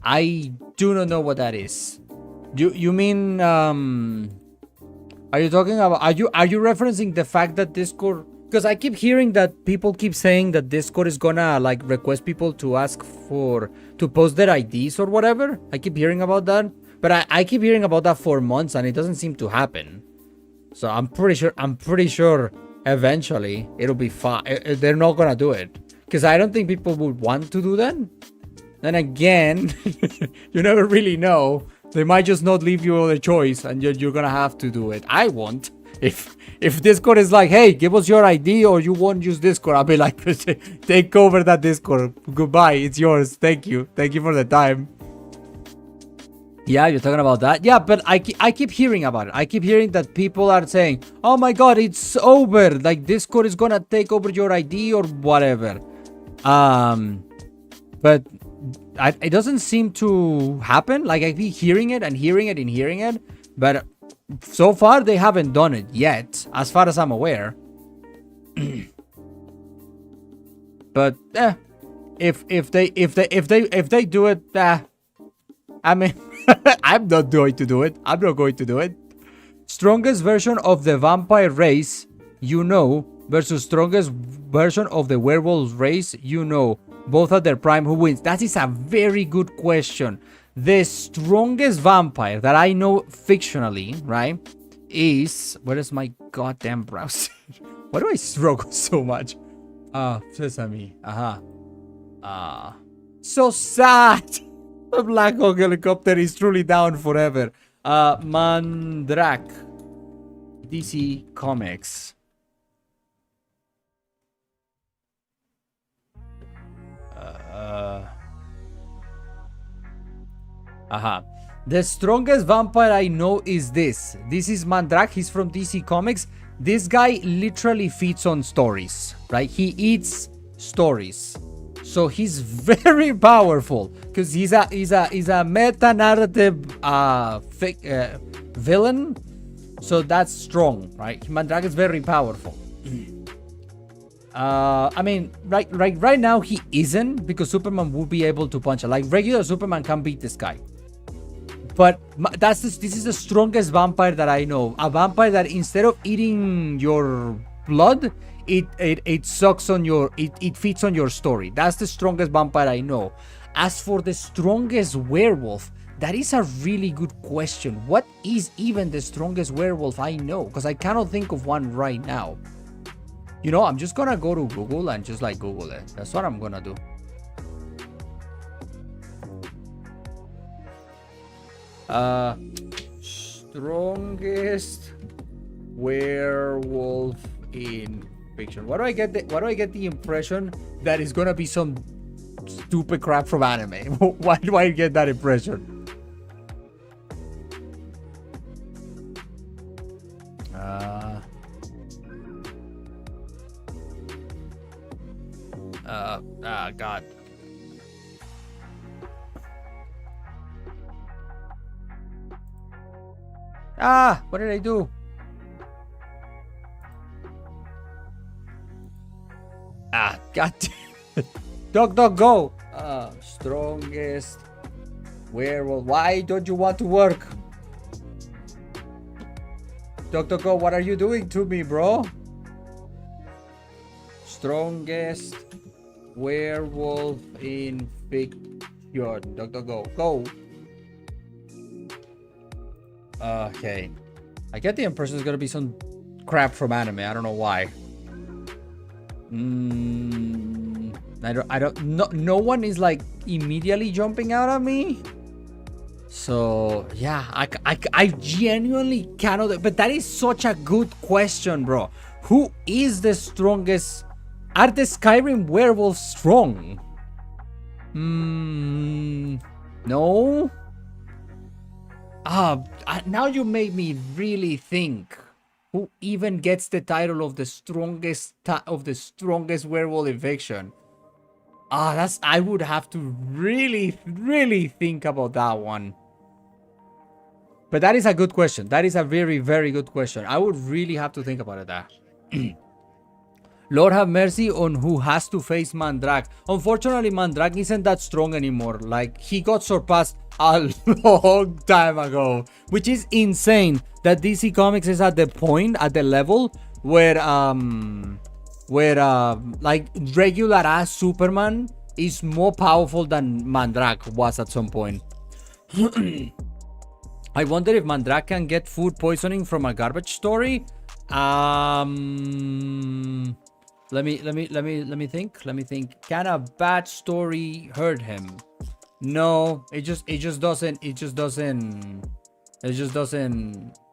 I do not know what that is. You mean are you talking about, are you referencing the fact that Discord, because I keep hearing that people keep saying that Discord is gonna like request people to ask to post their IDs or whatever. I keep hearing about that, but I keep hearing about that for months and it doesn't seem to happen. So I'm pretty sure eventually it'll be fine. They're not gonna do it because I don't think people would want to do that. Then again, you never really know. They might just not leave you other choice and you're gonna have to do it. I won't. If Discord is like, hey, give us your ID or you won't use Discord, I'll be like, take over that Discord. Goodbye, it's yours. Thank you for the time. Yeah, you're talking about that? Yeah, but I keep hearing about it. I keep hearing that people are saying, oh my god, it's over. Like, Discord is gonna take over your ID or whatever. But it doesn't seem to happen. Like, I keep hearing it and hearing it. But so far, they haven't done it yet, as far as I'm aware. But, if they do it, I mean... I'm not going to do it. Strongest version of the vampire race, you know, versus strongest version of the werewolf race, you know. Both at their prime, who wins? That is a very good question. The strongest vampire that I know fictionally, right, is... Where is my goddamn browser? Why do I struggle so much? Sesame. So sad. The Black Hawk helicopter is truly down forever. Mandrak. DC Comics. The strongest vampire I know is this. This is Mandrak. He's from DC Comics. This guy literally feeds on stories, right? He eats stories. So he's very powerful because he's a meta-narrative villain. So that's strong, right? Mandrak is very powerful. I mean, right now he isn't, because Superman would be able to punch him. Like, regular Superman can't beat this guy. But this is the strongest vampire that I know. A vampire that instead of eating your blood, it sucks on your, it feeds on your story. That's the strongest vampire I know. As for the strongest werewolf, that is a really good question. What is even the strongest werewolf I know? Because I cannot think of one right now. You know, I'm just gonna go to Google and just like Google it. That's what I'm gonna do. Strongest werewolf in fiction. Why do I get the impression that it's gonna be some stupid crap from anime. Why do I get that impression? God. What did I do? God damn. Dog, go. Strongest werewolf. Why don't you want to work? Dog, go. What are you doing to me, bro? Strongest werewolf in fiction. Dog, go. Okay. I get the impression it's gonna be some crap from anime. I don't know why. No one is like immediately jumping out at me. So yeah, I genuinely cannot. But that is such a good question, bro. Who is the strongest? Are the Skyrim werewolves strong? No. Now you made me really think. Who even gets the title of the strongest werewolf in fiction? I would have to really think about that one. But that is a good question. That is a very, very good question. I would really have to think about that. Lord have mercy on who has to face Mandrak. Unfortunately, Mandrak isn't that strong anymore. Like, he got surpassed a long time ago, which is insane that DC Comics is at the level where like regular ass Superman is more powerful than Mandrak was at some point. I wonder if Mandrak can get food poisoning from a garbage story. Let me think. Can a bad story hurt him? No, it just doesn't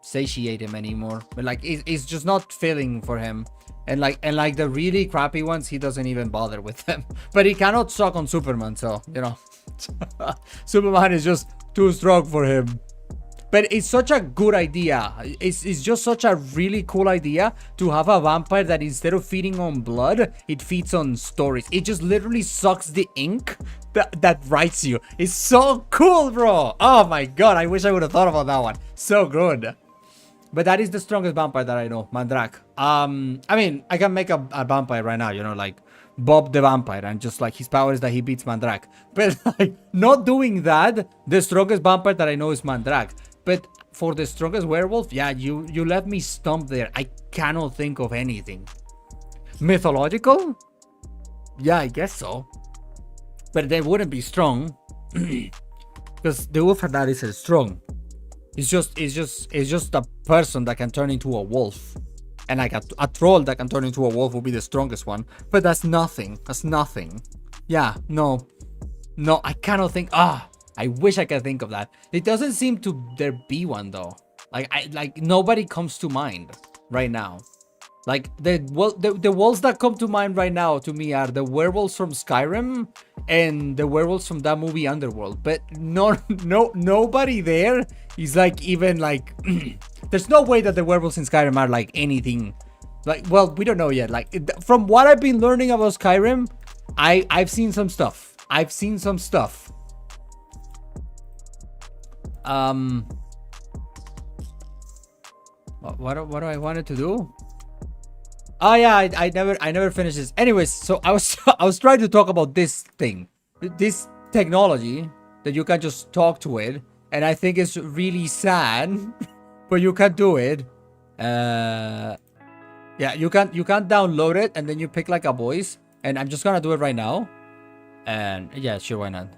satiate him anymore. But like it's just not filling for him. And like the really crappy ones, he doesn't even bother with them. But he cannot suck on Superman, so you know. Superman is just too strong for him. But it's such a good idea. It's just such a really cool idea to have a vampire that instead of feeding on blood, it feeds on stories. It just literally sucks the ink that writes you. It's so cool, bro. Oh my god, I wish I would have thought about that one. So good. But that is the strongest vampire that I know, Mandrak. I mean, I can make a vampire right now, you know, like Bob the Vampire, and just like his power is that he beats Mandrak. But like not doing that, the strongest vampire that I know is Mandrak. But for the strongest werewolf, yeah, you left me stumped there. I cannot think of anything. Mythological? Yeah, I guess so. But they wouldn't be strong. Because the wolf that isn't strong. It's just a person that can turn into a wolf. And like a troll that can turn into a wolf will be the strongest one. But that's nothing. That's nothing. Yeah, no. No, I cannot think. I wish I could think of that. It doesn't seem to there be one though. Like nobody comes to mind right now. Like the wolves that come to mind right now to me are the werewolves from Skyrim and the werewolves from that movie Underworld. But nobody there is like even like there's no way that the werewolves in Skyrim are like anything. Like, well, we don't know yet. Like from what I've been learning about Skyrim, I've seen some stuff. What do I wanted to do? Oh yeah, I never finished this. Anyways, so I was trying to talk about this thing, this technology that you can just talk to it, and I think it's really sad, but you can do it. Yeah, you can download it and then you pick like a voice, and I'm just gonna do it right now. And yeah, sure, why not?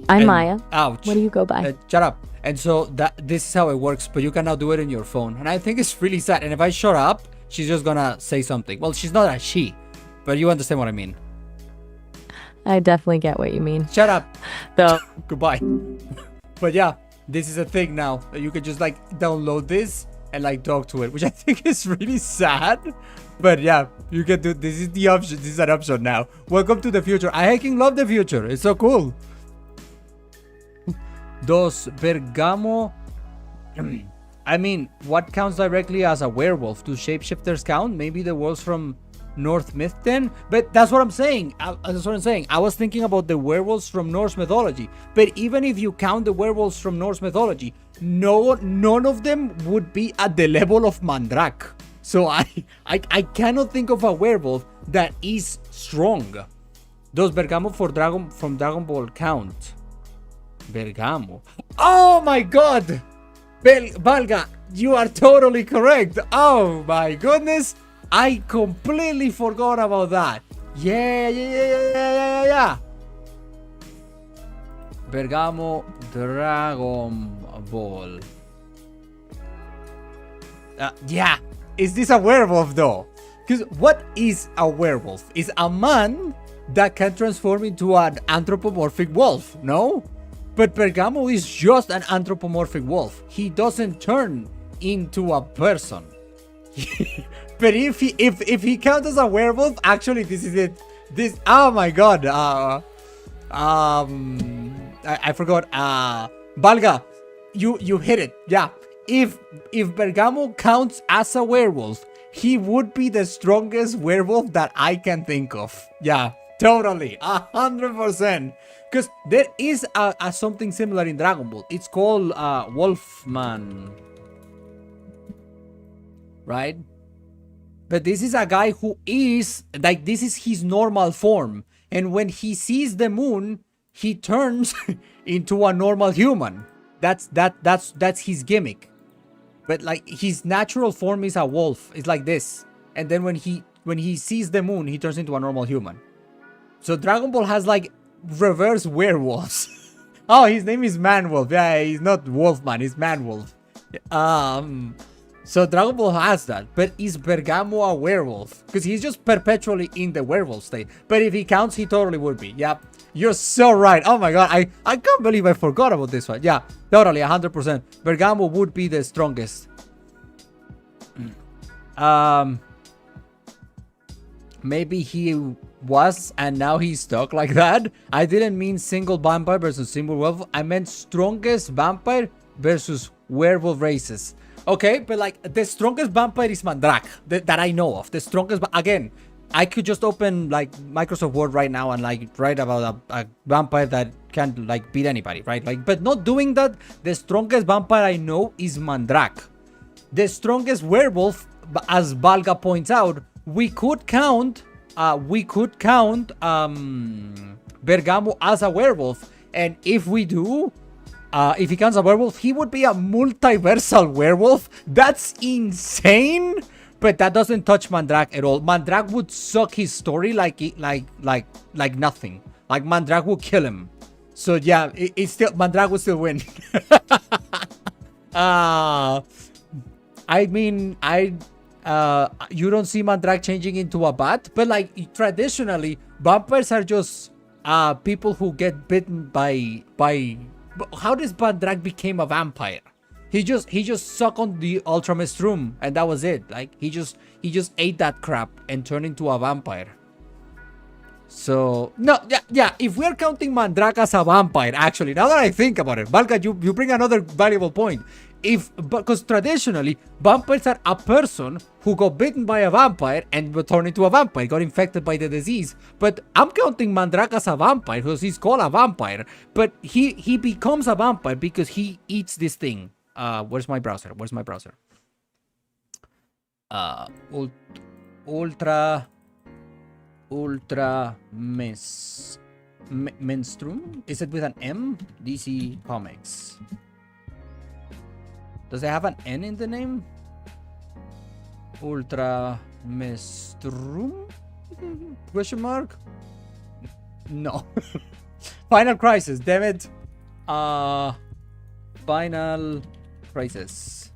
I'm Maya. Ouch. What do you go by? Shut up. And so this is how it works, but you can now do it in your phone. And I think it's really sad. And if I shut up, she's just gonna say something. Well, she's not a she, but you understand what I mean. I definitely get what you mean. Shut up. Though. Goodbye. But yeah, this is a thing now. You can just like download this and like talk to it, which I think is really sad. But yeah, you can do. This is the option. This is an option now. Welcome to the future. I fucking love the future. It's so cool. Dos Bergamo. I mean, what counts directly as a werewolf? Do shapeshifters count? Maybe the wolves from North myth then? But that's what I'm saying. I was thinking about the werewolves from Norse mythology. But even if you count the werewolves from Norse mythology, none of them would be at the level of Mandrak. So I cannot think of a werewolf that is strong. Does Bergamo from Dragon Ball count? Bergamo. Oh my god! Valga, you are totally correct. Oh my goodness. I completely forgot about that. Yeah. Bergamo Dragon Ball. Yeah. Is this a werewolf though? Because what is a werewolf? Is a man that can transform into an anthropomorphic wolf, no? But Bergamo is just an anthropomorphic wolf. He doesn't turn into a person. But if he counts as a werewolf, actually this is it. This, oh my god. I forgot. Valga, you hit it. Yeah. If Bergamo counts as a werewolf, he would be the strongest werewolf that I can think of. Yeah, totally, 100%. Because there is a something similar in Dragon Ball. It's called Wolfman, right? But this is a guy who is like, this is his normal form, and when he sees the moon, he turns into a normal human. That's his gimmick. But like, his natural form is a wolf. It's like this, and then when he sees the moon, he turns into a normal human. So Dragon Ball has like reverse werewolves. Oh, his name is Manwolf. Yeah, he's not Wolfman, he's Manwolf. So Dragon Ball has that. But is Bergamo a werewolf? Because he's just perpetually in the werewolf state. But if he counts, he totally would be. Yep. You're so right. Oh my god, I can't believe I forgot about this one. Yeah, totally, 100%. Bergamo would be the strongest. Maybe he was and now he's stuck like that. I didn't mean single vampire versus single werewolf. I meant strongest vampire versus werewolf races. Okay, but like, the strongest vampire is Mandrak that I know of. The strongest, again, I could just open like Microsoft Word right now and like write about a vampire that can like beat anybody, right? Like, but not doing that. The strongest vampire I know is Mandrak. The strongest werewolf, as Valga points out, we could count Bergamo as a werewolf, and if we do, if he counts a werewolf, he would be a multiversal werewolf. That's insane. But that doesn't touch Mandrak at all. Mandrak would suck his story like nothing. Like, Mandrak would kill him. So yeah, it's still, Mandrak would still win. I mean, you don't see Mandrak changing into a bat, but like, traditionally, vampires are just people who get bitten by. How does Mandrak became a vampire? He just sucked on the Ultra Mushroom and that was it. Like, he just ate that crap and turned into a vampire. So no, yeah. If we're counting Mandrak as a vampire, actually, now that I think about it, Valka, you bring another valuable point. Because traditionally, vampires are a person who got bitten by a vampire and turned into a vampire, got infected by the disease. But I'm counting Mandrak as a vampire because he's called a vampire. But he becomes a vampire because he eats this thing. Where's my browser? Ultra Menstrum? Is it with an M? DC Comics. Does it have an N in the name? Ultra Menstrum? Question mark? No. Final Crisis, damn it. Final Crisis.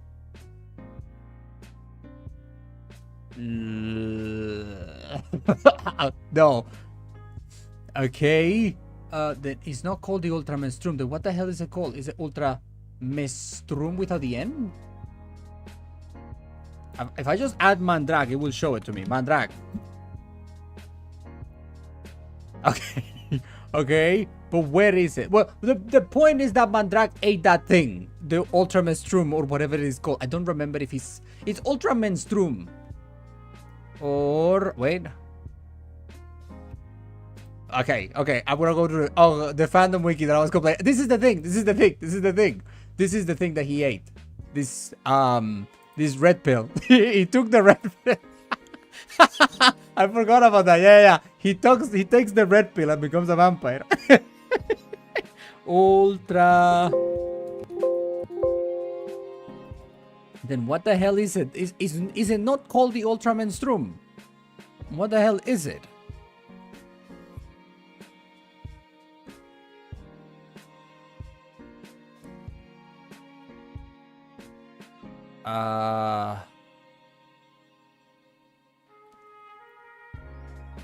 No. Okay. That is not called the Ultra Menstrum. Then what the hell is it called? Is it Ultra Menstrum without the N? If I just add Mandrag, it will show it to me. Mandrag. Okay. Okay. But where is it? Well, the point is that Mandrag ate that thing. The Ultramenstrum or whatever it is called. I don't remember if it's Ultramenstrum. Or wait. Okay. I'm gonna go to the fandom wiki that I was complaining. This is the thing that he ate. This red pill. He took the red pill. I forgot about that. Yeah. He takes the red pill and becomes a vampire. Ultra. Then what the hell is it? Is it not called the Ultramenstrum? What the hell is it?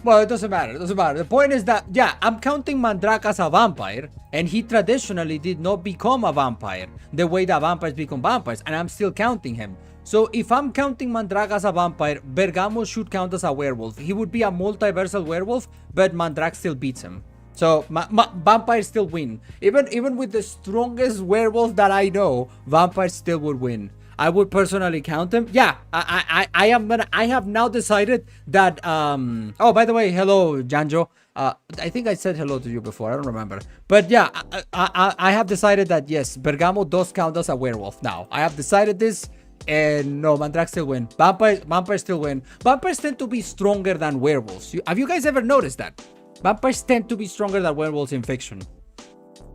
Well, it doesn't matter. The point is that, yeah, I'm counting Mandrake as a vampire, and he traditionally did not become a vampire the way that vampires become vampires, and I'm still counting him. So if I'm counting Mandrake as a vampire, Bergamo should count as a werewolf. He would be a multiversal werewolf, but Mandrake still beats him. So vampires still win. Even with the strongest werewolf that I know, vampires still would win. I would personally count them. Yeah, I have now decided that oh, by the way, hello Janjo. I think I said hello to you before, I don't remember. But yeah, I have decided that yes, Bergamo does count as a werewolf now. I have decided this, and no, Mandrake still win. Vampires still win. Vampires tend to be stronger than werewolves. Have you guys ever noticed that? Vampires tend to be stronger than werewolves in fiction.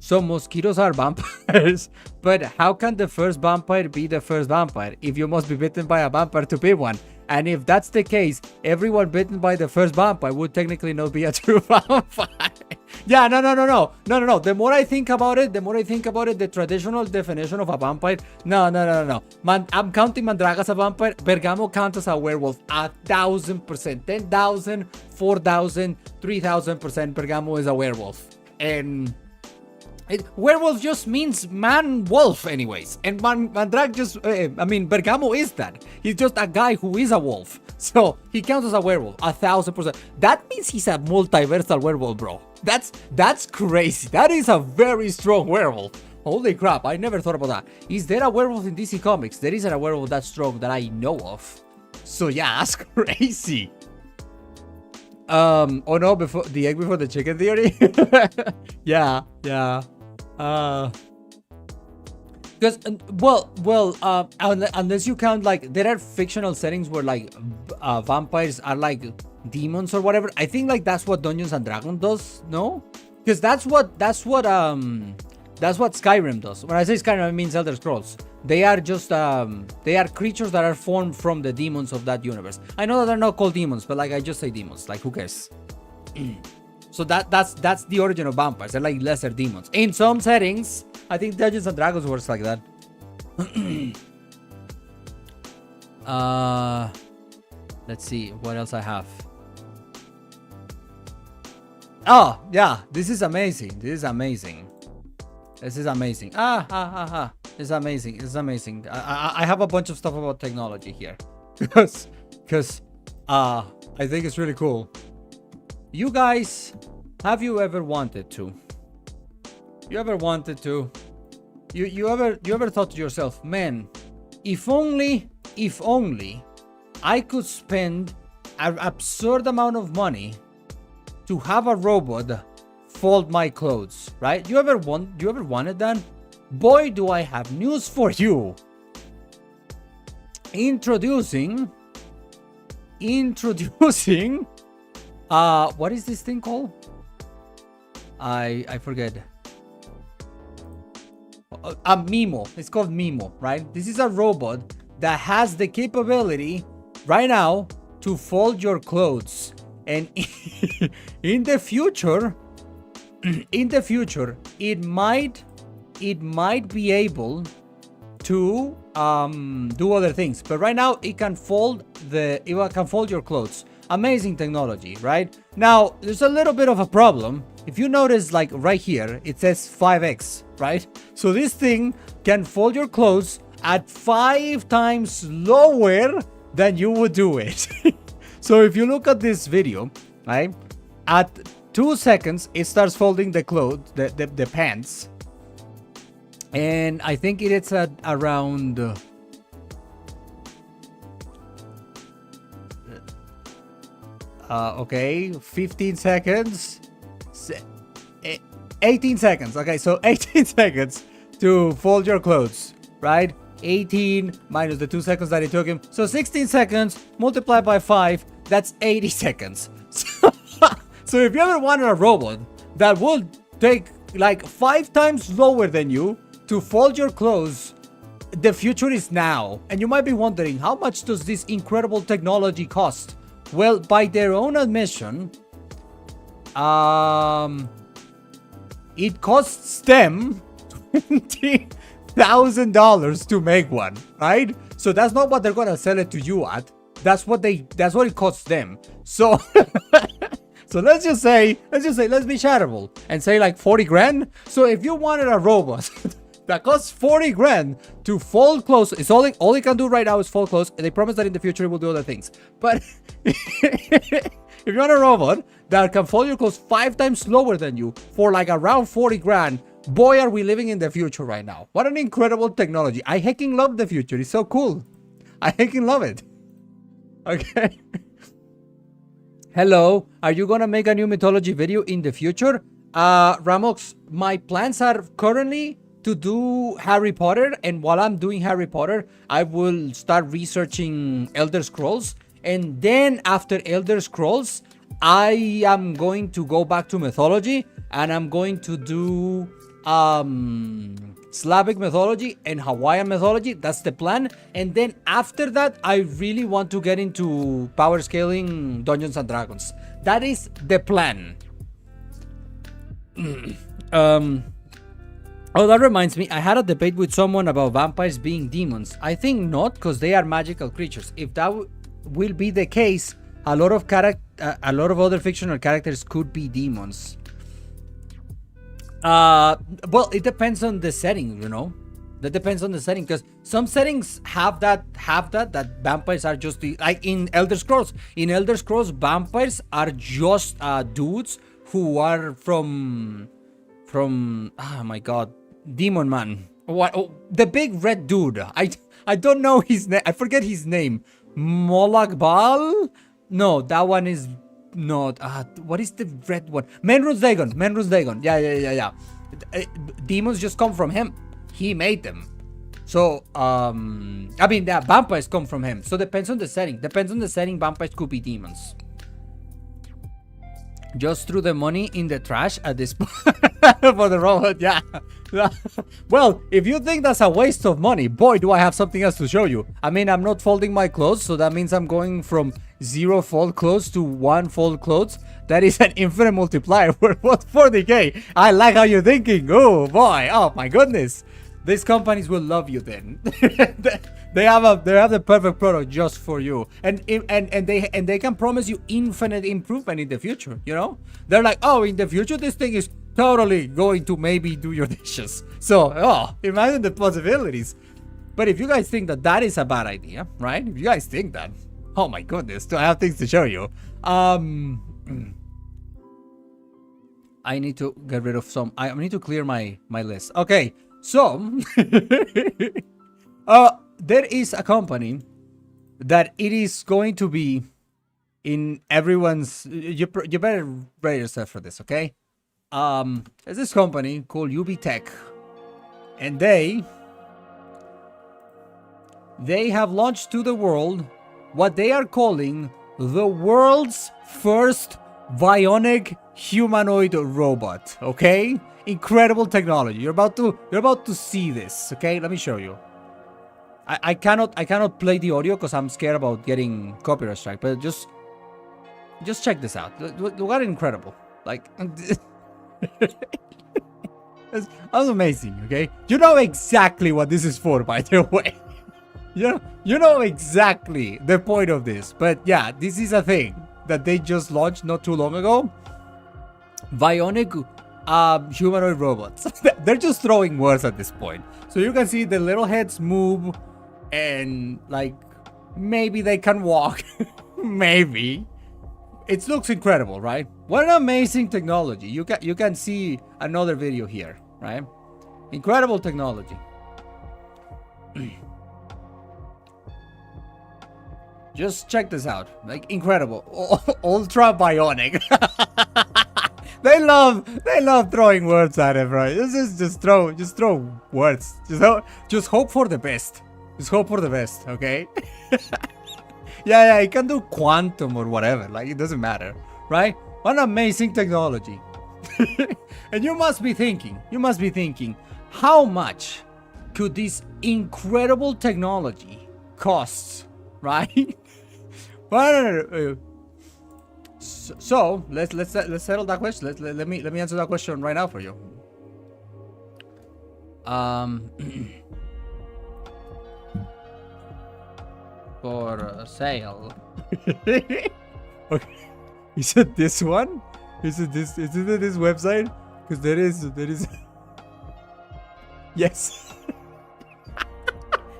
So mosquitoes are vampires, but how can the first vampire be the first vampire if you must be bitten by a vampire to be one? And if that's the case, everyone bitten by the first vampire would technically not be a true vampire. Yeah, no. The more I think about it, the traditional definition of a vampire, no. I'm counting Mandrake as a vampire. Bergamo counts as a werewolf 1,000%, 10,000, 4,000, 3,000%. Bergamo is a werewolf, and werewolf just means man-wolf anyways. And Mandrake just, Bergamo is that. He's just a guy who is a wolf. So he counts as a werewolf, 1,000%. That means he's a multiversal werewolf, bro. That's crazy. That is a very strong werewolf. Holy crap, I never thought about that. Is there a werewolf in DC Comics? There isn't a werewolf that strong that I know of. So yeah, that's crazy. Oh no, before the egg before the chicken theory? Yeah. Because, unless you count, like, there are fictional settings where, like, vampires are, like, demons or whatever. I think, like, that's what Dungeons and Dragons does, no? Because that's what Skyrim does. When I say Skyrim, I mean Elder Scrolls. They are just, they are creatures that are formed from the demons of that universe. I know that they're not called demons, but, like, I just say demons. Like, who cares? So that's the origin of vampires. They're like lesser demons. In some settings, I think Dungeons and Dragons works like that. Let's see what else I have. Oh yeah, this is amazing. This is amazing. It's amazing. It's amazing. I have a bunch of stuff about technology here because I think it's really cool. You guys, have you ever wanted to? You ever thought to yourself, man, if only I could spend an absurd amount of money to have a robot fold my clothes, right? You ever wanted that? Boy, do I have news for you. Introducing what is this thing called? I forget. Mimo. It's called Mimo, right? This is a robot that has the capability right now to fold your clothes. And in the future, it might be able to do other things. But right now, it can fold your clothes. Amazing technology, right? Now, there's a little bit of a problem. If you notice, like right here, it says 5x, right? So this thing can fold your clothes at 5 times slower then you would do it. So if you look at this video, right, at 2 seconds, it starts folding the clothes, the pants. And I think it's at around... okay, 15 seconds. 18 seconds. Okay, so 18 seconds to fold your clothes, right? 18 minus the 2 seconds that it took him. So 16 seconds multiplied by 5, that's 80 seconds. So if you ever wanted a robot that would take like 5 times lower than you to fold your clothes, the future is now. And you might be wondering, how much does this incredible technology cost? Well, by their own admission, it costs them $20,000 to make one, right? So that's not what they're gonna sell it to you at. That's what it costs them. So, so let's be charitable and say like 40 grand. So if you wanted a robot that costs 40 grand to fold clothes, it's all it can do right now is fold clothes, and they promise that in the future it will do other things. But if you want a robot that can fold your clothes 5 times slower than you for like around 40 grand, boy, are we living in the future right now. What an incredible technology. I hecking love the future. It's so cool. I hecking love it. Okay. Hello. Are you gonna make a new mythology video in the future? Ramox, my plans are currently to do Harry Potter, and while I'm doing Harry Potter, I will start researching Elder Scrolls, and then after Elder Scrolls, I am going to go back to mythology, and I'm going to do Slavic mythology and Hawaiian mythology. That's the plan. And then after that, I really want to get into power scaling Dungeons and Dragons. That is the plan. Oh, that reminds me, I had a debate with someone about vampires being demons. I think not, because they are magical creatures. If that will be the case, a lot of other fictional characters could be demons. Well, it depends on the setting, you know. That depends on the setting, because some settings have that vampires are just like in Elder Scrolls. In Elder Scrolls, vampires are just dudes who are from oh my god, Demon Man. What? Oh, the big red dude. I don't know his name. I forget his name. Molag Bal? No, that one is not. What is the red one? Menruz Dagon. Yeah. Demons just come from him. He made them. So, I mean, the vampires come from him. So depends on the setting. Vampires could be demons. Just threw the money in the trash at this point for the robot. Yeah. Well, if you think that's a waste of money, boy, do I have something else to show you. I mean, I'm not folding my clothes, so that means I'm going from 0 fold clothes to 1 fold clothes. That is an infinite multiplier worth 40k. I like how you're thinking. Oh boy. Oh my goodness. These companies will love you then. They have the perfect product just for you, and they can promise you infinite improvement in the future. You know, they're like, oh, in the future this thing is totally going to maybe do your dishes. So, oh, imagine the possibilities. But if you guys think that is a bad idea, right? If you guys think that, oh my goodness, do I have things to show you? I need to get rid of some. I need to clear my list. Okay. So, there is a company that it is going to be in everyone's. You better ready yourself for this, okay? There's this company called UB Tech, and they have launched to the world what they are calling the world's first bionic humanoid robot. Okay. Incredible technology. You're about to see this. Okay, let me show you. I cannot play the audio because I'm scared about getting copyright strike. But just check this out. Look at it, incredible. Like that's amazing. Okay, you know exactly what this is for, by the way. You know exactly the point of this. But yeah, this is a thing that they just launched not too long ago. Bionic humanoid robots. They're just throwing words at this point. So you can see the little heads move, and like Maybe they can walk. Maybe. It looks incredible, right? What an amazing technology. You can see another video here, right? Incredible technology. Just check this out. Like, incredible. Ultra bionic. They love throwing words at it, right? Just throw words. Just hope for the best. Just hope for the best, okay? Yeah, it can do quantum or whatever. Like, it doesn't matter, right? What an amazing technology. And you must be thinking, how much could this incredible technology cost, right? So let's settle that question. Let me answer that question right now for you. For sale. Okay. Is it this one? Is it this website? Because there is. Yes.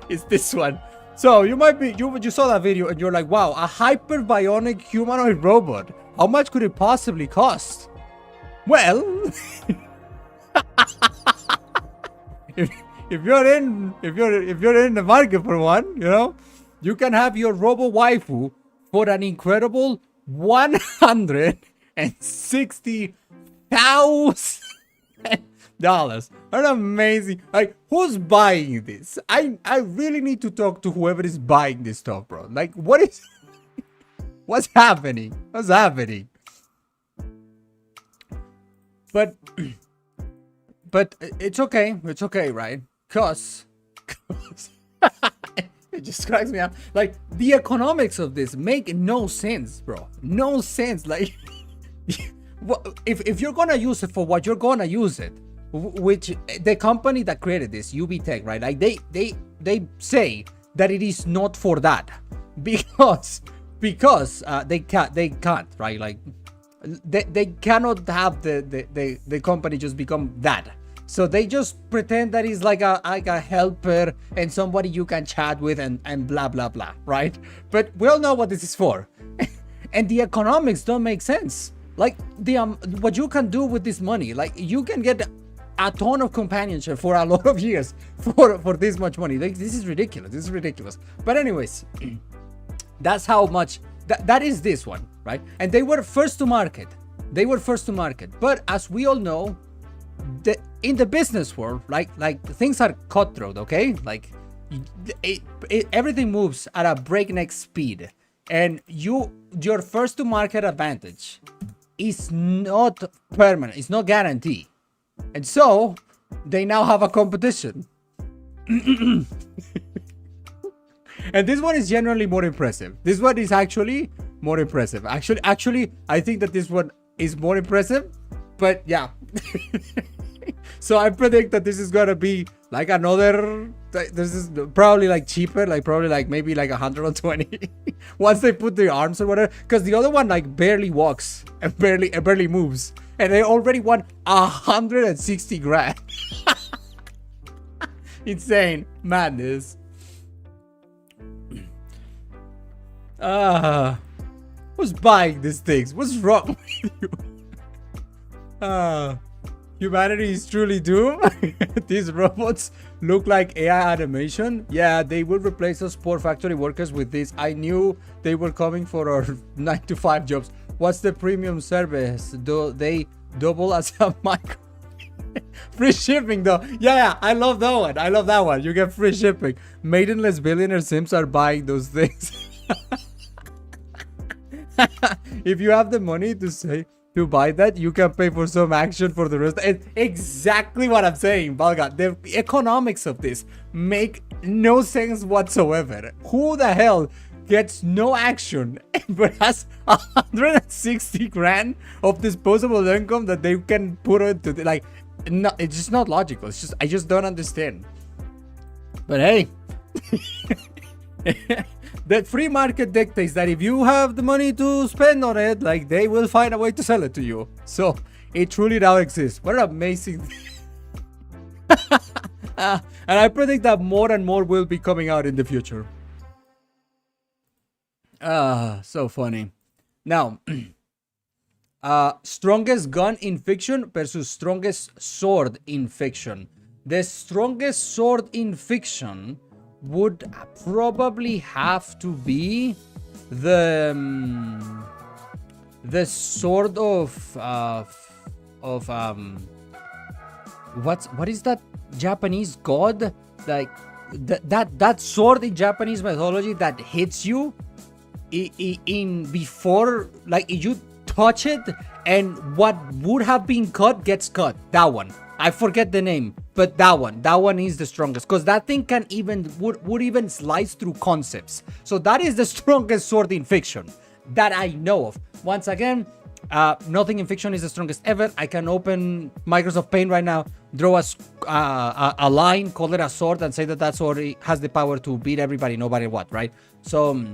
It's this one. So you might be you saw that video and you're like, wow, a hyper bionic humanoid robot. How much could it possibly cost? Well, if you're in the market for one, you know, you can have your robo waifu for an incredible $160,000. An amazing. Like, who's buying this? I really need to talk to whoever is buying this stuff, bro. Like, what's happening? What's happening? But it's okay. It's okay, right? Cause it just cracks me up. Like, the economics of this make no sense, bro. No sense. Like, if you're gonna use it for what you're gonna use it, which the company that created this, UB Tech, right? Like, they say that it is not for that because they can't, right? Like, they cannot have the company just become that. So they just pretend that it's like a helper and somebody you can chat with and blah blah blah, right? But we all know what this is for. And the economics don't make sense. Like, what you can do with this money, like, you can get a ton of companionship for a lot of years for this much money. Like, this is ridiculous. But anyways, that's how much that is this one, right? And they were first to market. But as we all know, in the business world, like things are cutthroat, okay? Like, everything moves at a breakneck speed, and your first to market advantage is not permanent. It's not guaranteed. And so they now have a competition. And this one is generally more impressive. This one is actually more impressive. Actually, I think that this one is more impressive. But yeah. So I predict that this is gonna be like another. This is probably like cheaper, like probably like maybe like 120 once they put the arms or whatever. Because the other one like barely walks and barely moves, and they already won 160 grand. Insane madness. Who's buying these things? What's wrong with you? Humanity is truly doomed. These robots look like AI animation. Yeah, they will replace us poor factory workers with this. I knew they were coming for our 9-to-5 jobs. What's the premium service? Do they double as a micro? Free shipping though. Yeah, I love that one. You get free shipping. Maidenless billionaire Sims are buying those things. If you have the money to buy that, you can pay for some action for the rest. It's exactly what I'm saying, Balga. The economics of this make no sense whatsoever. Who the hell gets no action but has 160 grand of disposable income that they can put into like? No, it's just not logical. It's just I just don't understand. But hey. The free market dictates that if you have the money to spend on it, like, they will find a way to sell it to you. So it truly now exists. What an amazing and I predict that more and more will be coming out in the future. So funny. Now, strongest gun in fiction versus strongest sword in fiction. The strongest sword in fiction would probably have to be the sword of what is that Japanese god, like that sword in Japanese mythology that hits you in before, like you touch it and what would have been cut gets cut. That one, I forget the name, but that one is the strongest, because that thing can even would even slice through concepts. So that is the strongest sword in fiction that I know of. Once again, nothing in fiction is the strongest ever. I can open Microsoft Paint right now, draw a line, call it a sword, and say that sword has the power to beat everybody, no matter what, right? So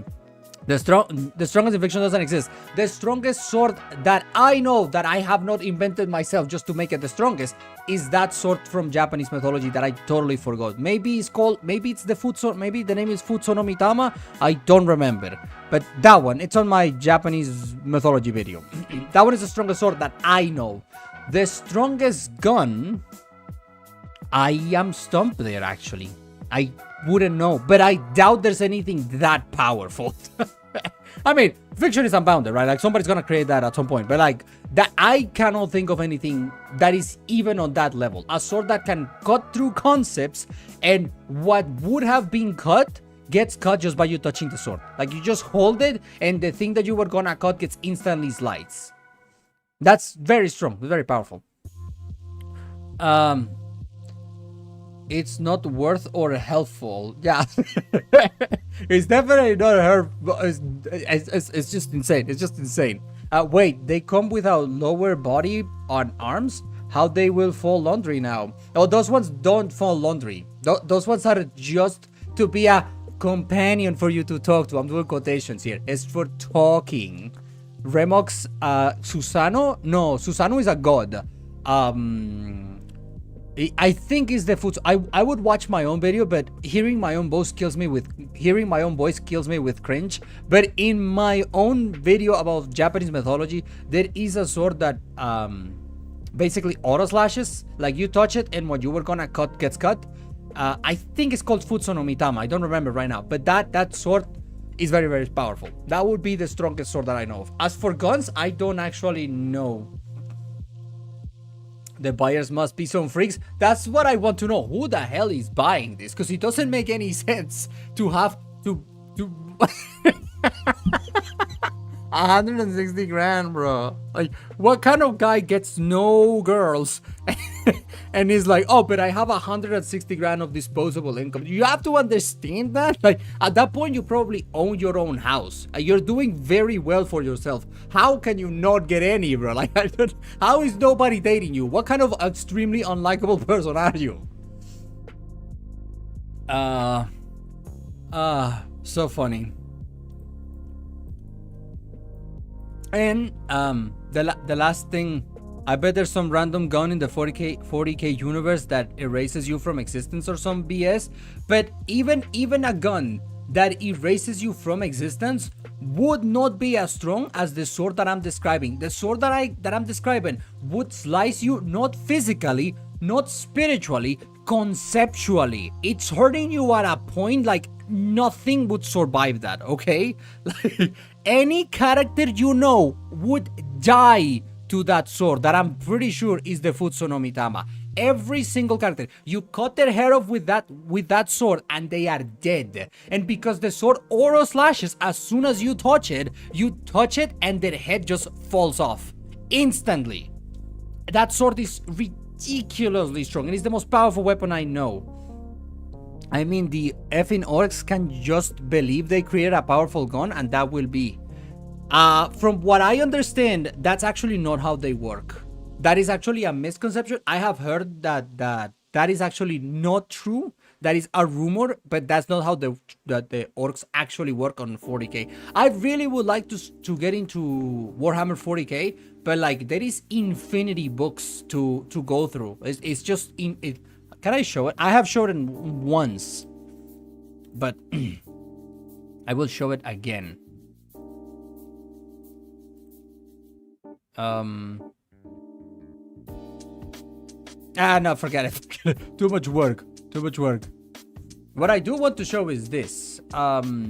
the strongest in fiction doesn't exist. The strongest sword that I know, that I have not invented myself just to make it the strongest, is that sword from Japanese mythology that I totally forgot. Maybe it's the foot sword, maybe the name is Futsu no Mitama, I don't remember. But that one, it's on my Japanese mythology video. That one is the strongest sword that I know. The strongest gun, I am stumped there actually. I wouldn't know, but I doubt there's anything that powerful. I mean, fiction is unbounded, right? Like somebody's gonna create that at some point, but like that, I cannot think of anything that is even on that level. A sword that can cut through concepts, and what would have been cut gets cut just by you touching the sword. Like you just hold it, and the thing that you were gonna cut gets instantly sliced. That's very strong, very powerful. It's not worth or helpful. Yeah. It's definitely not helpful. It's just insane. It's just insane. Wait, they come without lower body on arms? How they will fall laundry now? Oh, those ones don't fall laundry. Those ones are just to be a companion for you to talk to. I'm doing quotations here. It's for talking. Remox, Susano? No, Susano is a god. I think is the foot. I would watch my own video, but hearing my own voice kills me with cringe. But in my own video about Japanese mythology, there is a sword that basically auto slashes. Like you touch it, and what you were gonna cut gets cut. I think it's called Futsu no Mitama. I don't remember right now, but that sword is very, very powerful. That would be the strongest sword that I know of. As for guns, I don't actually know. The buyers must be some freaks. That's what I want to know. Who the hell is buying this? Because it doesn't make any sense to have to 160 grand, bro. Like, what kind of guy gets no girls and is like, oh, but I have 160 grand of disposable income? You have to understand that. Like, at that point, you probably own your own house. You're doing very well for yourself. How can you not get any, bro? Like, how is nobody dating you? What kind of extremely unlikable person are you? So funny. And the last thing, I bet there's some random gun in the 40k universe that erases you from existence or some BS. But even a gun that erases you from existence would not be as strong as the sword that I'm describing. The sword that I'm describing would slice you not physically, not spiritually, conceptually. It's hurting you at a point like nothing would survive that, okay? Like any character you know would die to that sword that I'm pretty sure is the Futsu no Mitama. Every single character, you cut their hair off with that sword and they are dead. And because the sword auto slashes, as soon as you touch it and their head just falls off instantly. That sword is ridiculously strong and it's the most powerful weapon I know. I mean, the effing orcs can just believe they create a powerful gun and that will be. From what I understand, that's actually not how they work. That is actually a misconception. I have heard that is actually not true. That is a rumor, but that's not how the orcs actually work on 40k. I really would like to get into Warhammer 40k, but like there is infinity books to go through. It's just can I show it? I have showed it once, but I will show it again. No, forget it. Too much work. Too much work. What I do want to show is this. Uh-oh.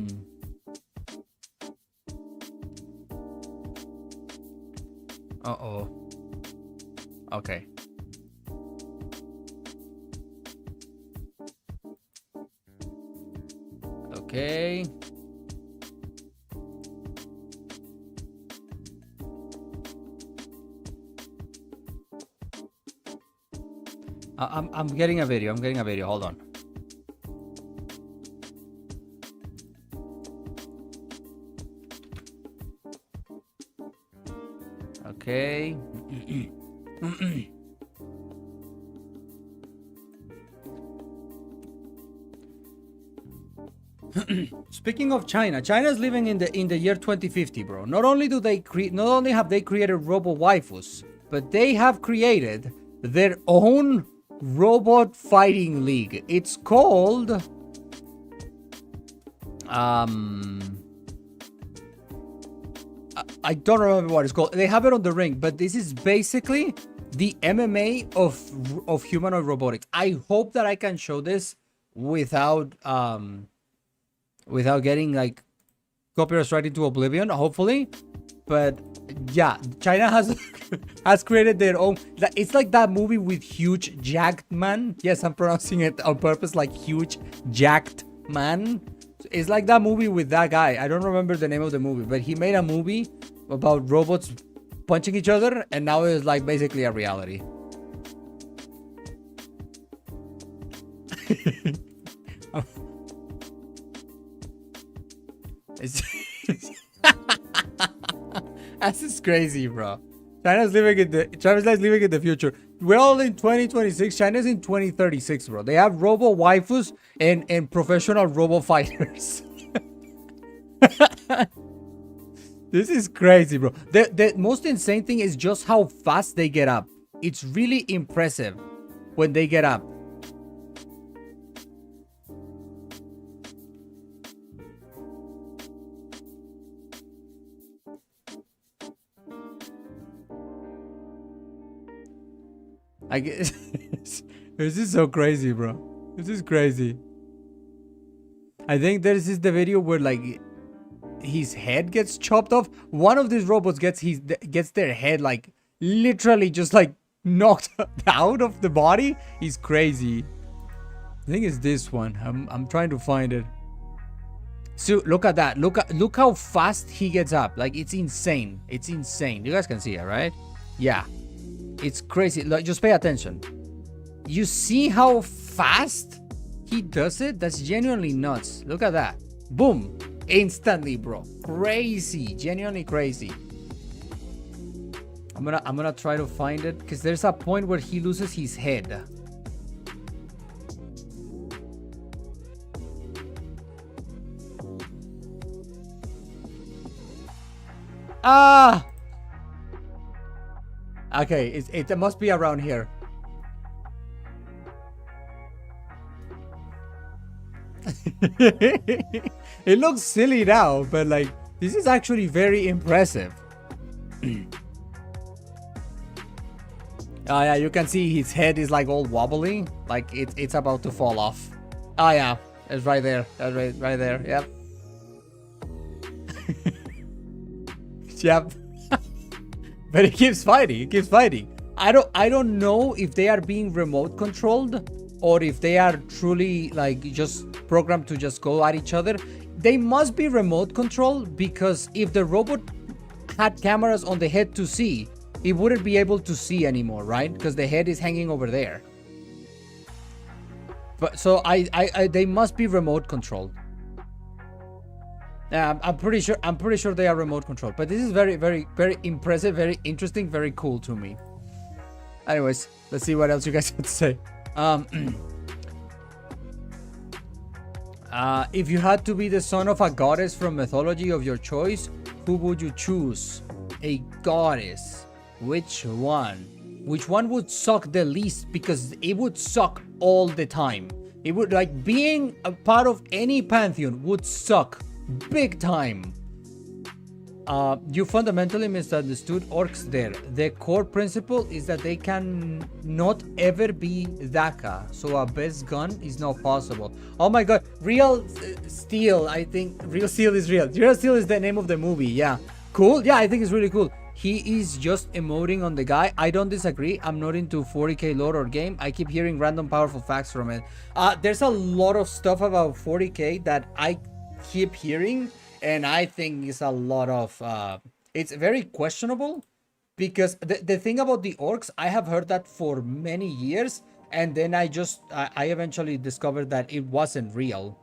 Okay. Okay. I'm getting a video. I'm getting a video. Hold on. Okay. Speaking of China, China's living in the year 2050, bro. Not only have they created robo waifus, but they have created their own robot fighting league. It's called I don't remember what it's called. They have it on the ring, but this is basically the MMA of humanoid robotics. I hope that I can show this without getting like copyright strike into oblivion, hopefully. But yeah, China has created their own. It's like that movie with Huge Jacked Man. Yes, I'm pronouncing it on purpose, like Huge Jacked Man. It's like that movie with that guy. I don't remember the name of the movie, but he made a movie about robots punching each other, and now it's like basically a reality. This is crazy, bro. China's living in the future. We're all in 2026. China's in 2036, bro. They have robo waifus and professional robo fighters. This is crazy, bro. The most insane thing is just how fast they get up. It's really impressive when they get up. I guess this is so crazy, bro. This is crazy. I think this is the video where like his head gets chopped off. One of these robots gets their head like literally just like knocked out of the body. He's crazy. I think it's this one. I'm trying to find it. So look at that. Look how fast he gets up. Like it's insane. It's insane. You guys can see it, right? Yeah. It's crazy. Like, just pay attention. You see how fast he does it? That's genuinely nuts. Look at that. Boom. Instantly, bro. Crazy. Genuinely crazy. I'm gonna try to find it because there's a point where he loses his head. Ah! Okay, it must be around here. It looks silly now, but like this is actually very impressive. Oh yeah, you can see his head is like all wobbly, like it's about to fall off. Oh yeah, it's right there. That's right there. Yep. Yep. But he keeps fighting. He keeps fighting. I don't know if they are being remote controlled or if they are truly like just programmed to just go at each other. They must be remote controlled because if the robot had cameras on the head to see, it wouldn't be able to see anymore, right? Because the head is hanging over there. But so they must be remote controlled. I'm pretty sure they are remote controlled. But this is very, very, very impressive, very interesting, very cool to me. Anyways, let's see what else you guys have to say. If you had to be the son of a goddess from mythology of your choice, who would you choose? A goddess. Which one? Which one would suck the least? Because it would suck all the time. It would, like, being a part of any pantheon would suck big time. You fundamentally misunderstood orcs there. The core principle is that they can not ever be Daka, so a best gun is not possible. Oh my god, Real Steel, I think Real Steel is real. Real Steel is the name of the movie, yeah. Cool, yeah, I think it's really cool. He is just emoting on the guy. I don't disagree. I'm not into 40k lore or game. I keep hearing random powerful facts from it. There's a lot of stuff about 40k that I keep hearing, and I think it's a lot of it's very questionable, because the thing about the orcs, I have heard that for many years, and then I eventually discovered that it wasn't real.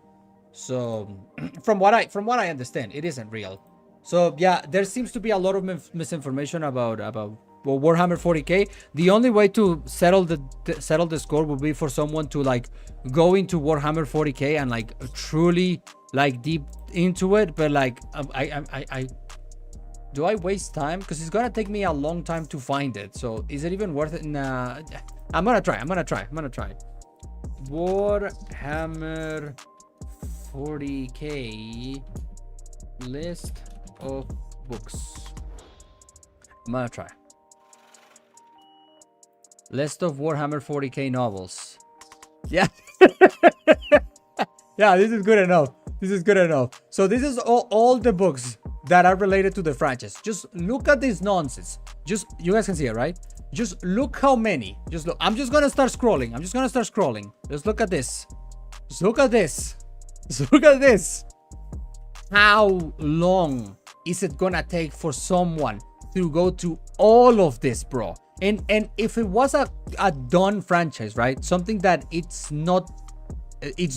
So from what I understand, it isn't real. So yeah, there seems to be a lot of misinformation about Warhammer 40k. The only way to settle the score would be for someone to like go into Warhammer 40k and like truly like deep into it. But like I do I waste time? Because it's gonna take me a long time to find it. So is it even worth it? Nah, I'm gonna try. Warhammer 40k list of books. I'm gonna try. List of Warhammer 40k novels. Yeah. Yeah, this is good enough. So this is all the books that are related to the franchise. Just look at this nonsense. Just, you guys can see it, right? Just look how many. Just look. I'm just gonna start scrolling. Just look at this. Look at this. How long is it gonna take for someone to go to all of this, bro? And if it was a done franchise, right? Something that it's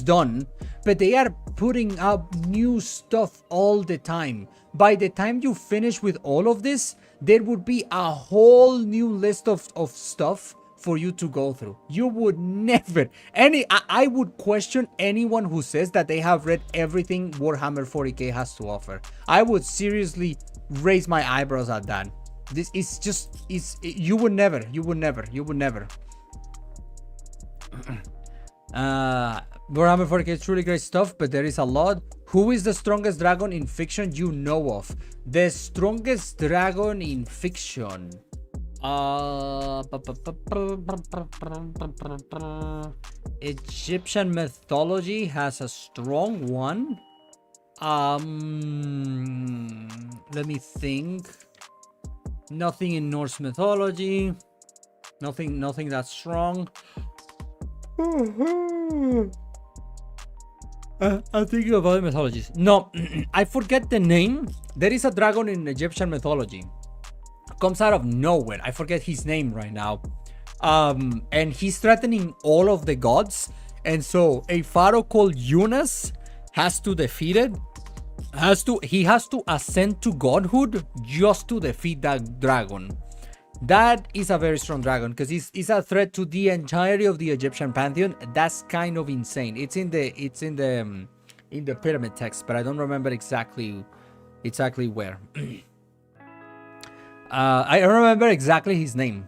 done, but they are putting up new stuff all the time. By the time you finish with all of this, there would be a whole new list of stuff for you to go through. You would never, I would question anyone who says that they have read everything Warhammer 40k has to offer. I would seriously raise my eyebrows at that. This is just, you would never. Warhammer 40k is truly great stuff, but there is a lot. Who is the strongest dragon in fiction you know of? The strongest dragon in fiction. Egyptian mythology has a strong one. Let me think. Nothing in Norse mythology. Nothing that strong. I'm thinking of other mythologies. No, I forget the name. There is a dragon in Egyptian mythology. Comes out of nowhere. I forget his name right now. And he's threatening all of the gods. And so a pharaoh called Yunus has to defeat it. He has to ascend to godhood just to defeat that dragon. That is a very strong dragon, because he's a threat to the entirety of the Egyptian pantheon. That's kind of insane. It's in the pyramid text, but I don't remember exactly where. I don't remember exactly his name.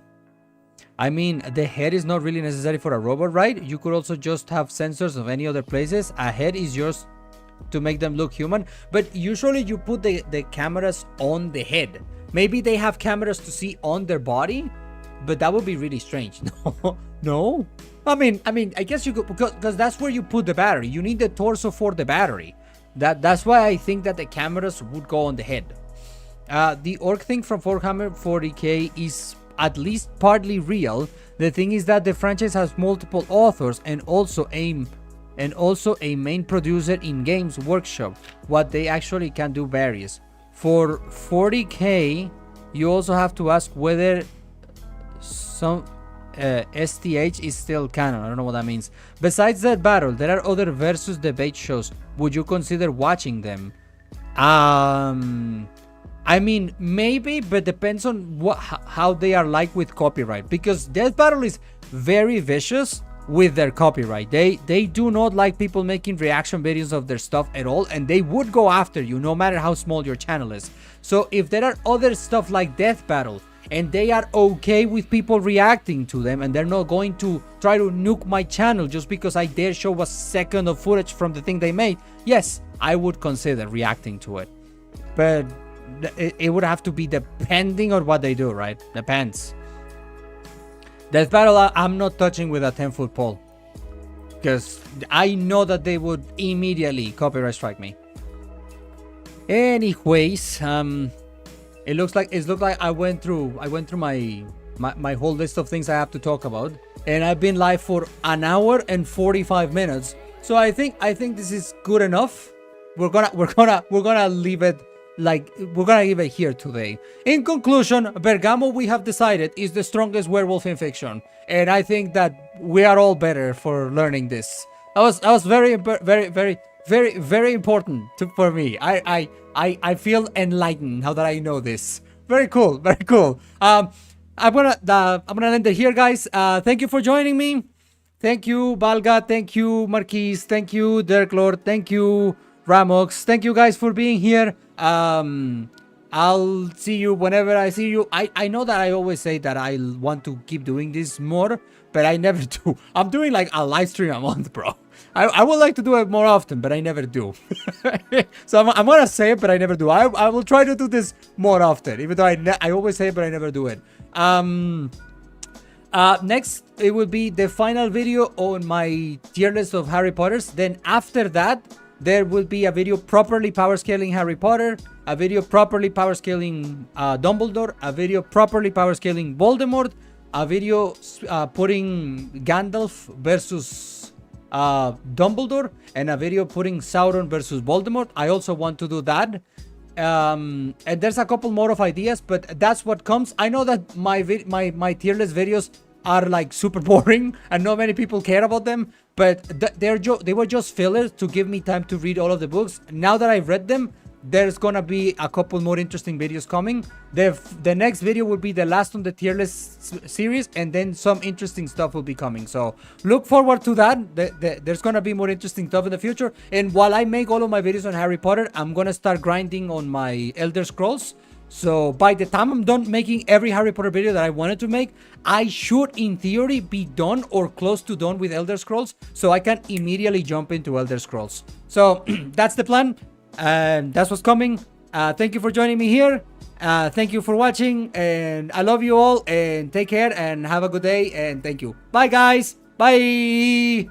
I mean, the head is not really necessary for a robot, right? You could also just have sensors of any other places. A head is yours to make them look human, but usually you put the cameras on the head. Maybe they have cameras to see on their body, but that would be really strange. No. I mean, I guess you could, because that's where you put the battery. You need the torso for the battery. That's why I think that the cameras would go on the head. The orc thing from Warhammer 40k is at least partly real. The thing is that the franchise has multiple authors and also a main producer in Games Workshop. What they actually can do varies. For 40k, you also have to ask whether some STH is still canon. I don't know what that means. Besides that battle, there are other versus debate shows. Would you consider watching them? I mean, maybe, but depends on how they are like with copyright. Because Death Battle is very vicious with their copyright. They do not like people making reaction videos of their stuff at all, and they would go after you no matter how small your channel is. So if there are other stuff like Death Battle and they are okay with people reacting to them, and they're not going to try to nuke my channel just because I dare show a second of footage from the thing they made, yes, I would consider reacting to it. But it would have to be depending on what they do, right? Depends. Death Battle, I'm not touching with a 10-foot pole. Because I know that they would immediately copyright strike me. Anyways, it looks like I went through my whole list of things I have to talk about, and I've been live for an hour and 45 minutes. So I think this is good enough. We're gonna leave it here today. In conclusion, Bergamo, we have decided, is the strongest werewolf in fiction, and I think that we are all better for learning this. That was very important for me. I feel enlightened now that I know this. Very cool. I'm gonna end it here, guys. Thank you for joining me. Thank you, Valga. Thank you, Marquise. Thank you, Dirk Lord. Thank you, Ramox. Thank you guys for being here. I'll see you whenever I see you. I know that I always say that I want to keep doing this more, but I never do. I'm doing like a live stream a month, bro. I would like to do it more often, but I never do. So I'm gonna say it, but I never do. I will try to do this more often, even though I always say it, but I never do it. Next, it will be the final video on my tier list of Harry Potters. Then after that, there will be a video properly power scaling Harry Potter, a video properly power scaling Dumbledore, a video properly power scaling Voldemort, a video putting Gandalf versus Dumbledore, and a video putting Sauron versus Voldemort. I also want to do that. And there's a couple more of ideas, but that's what comes. I know that my tier list videos are like super boring and not many people care about them, but they were just fillers to give me time to read all of the books. Now that I've read them, there's gonna be a couple more interesting videos coming. The next video will be the last on the tier list series, and then some interesting stuff will be coming. So look forward to that. There's gonna be more interesting stuff in the future. And while I make all of my videos on Harry Potter, I'm gonna start grinding on my Elder Scrolls. So by the time I'm done making every Harry Potter video that I wanted to make, I should in theory be done or close to done with Elder Scrolls, so I can immediately jump into Elder Scrolls. So that's the plan. That's what's coming. Thank you for joining me here. Thank you for watching, and I love you all, and take care and have a good day, and thank you. Bye guys. Bye.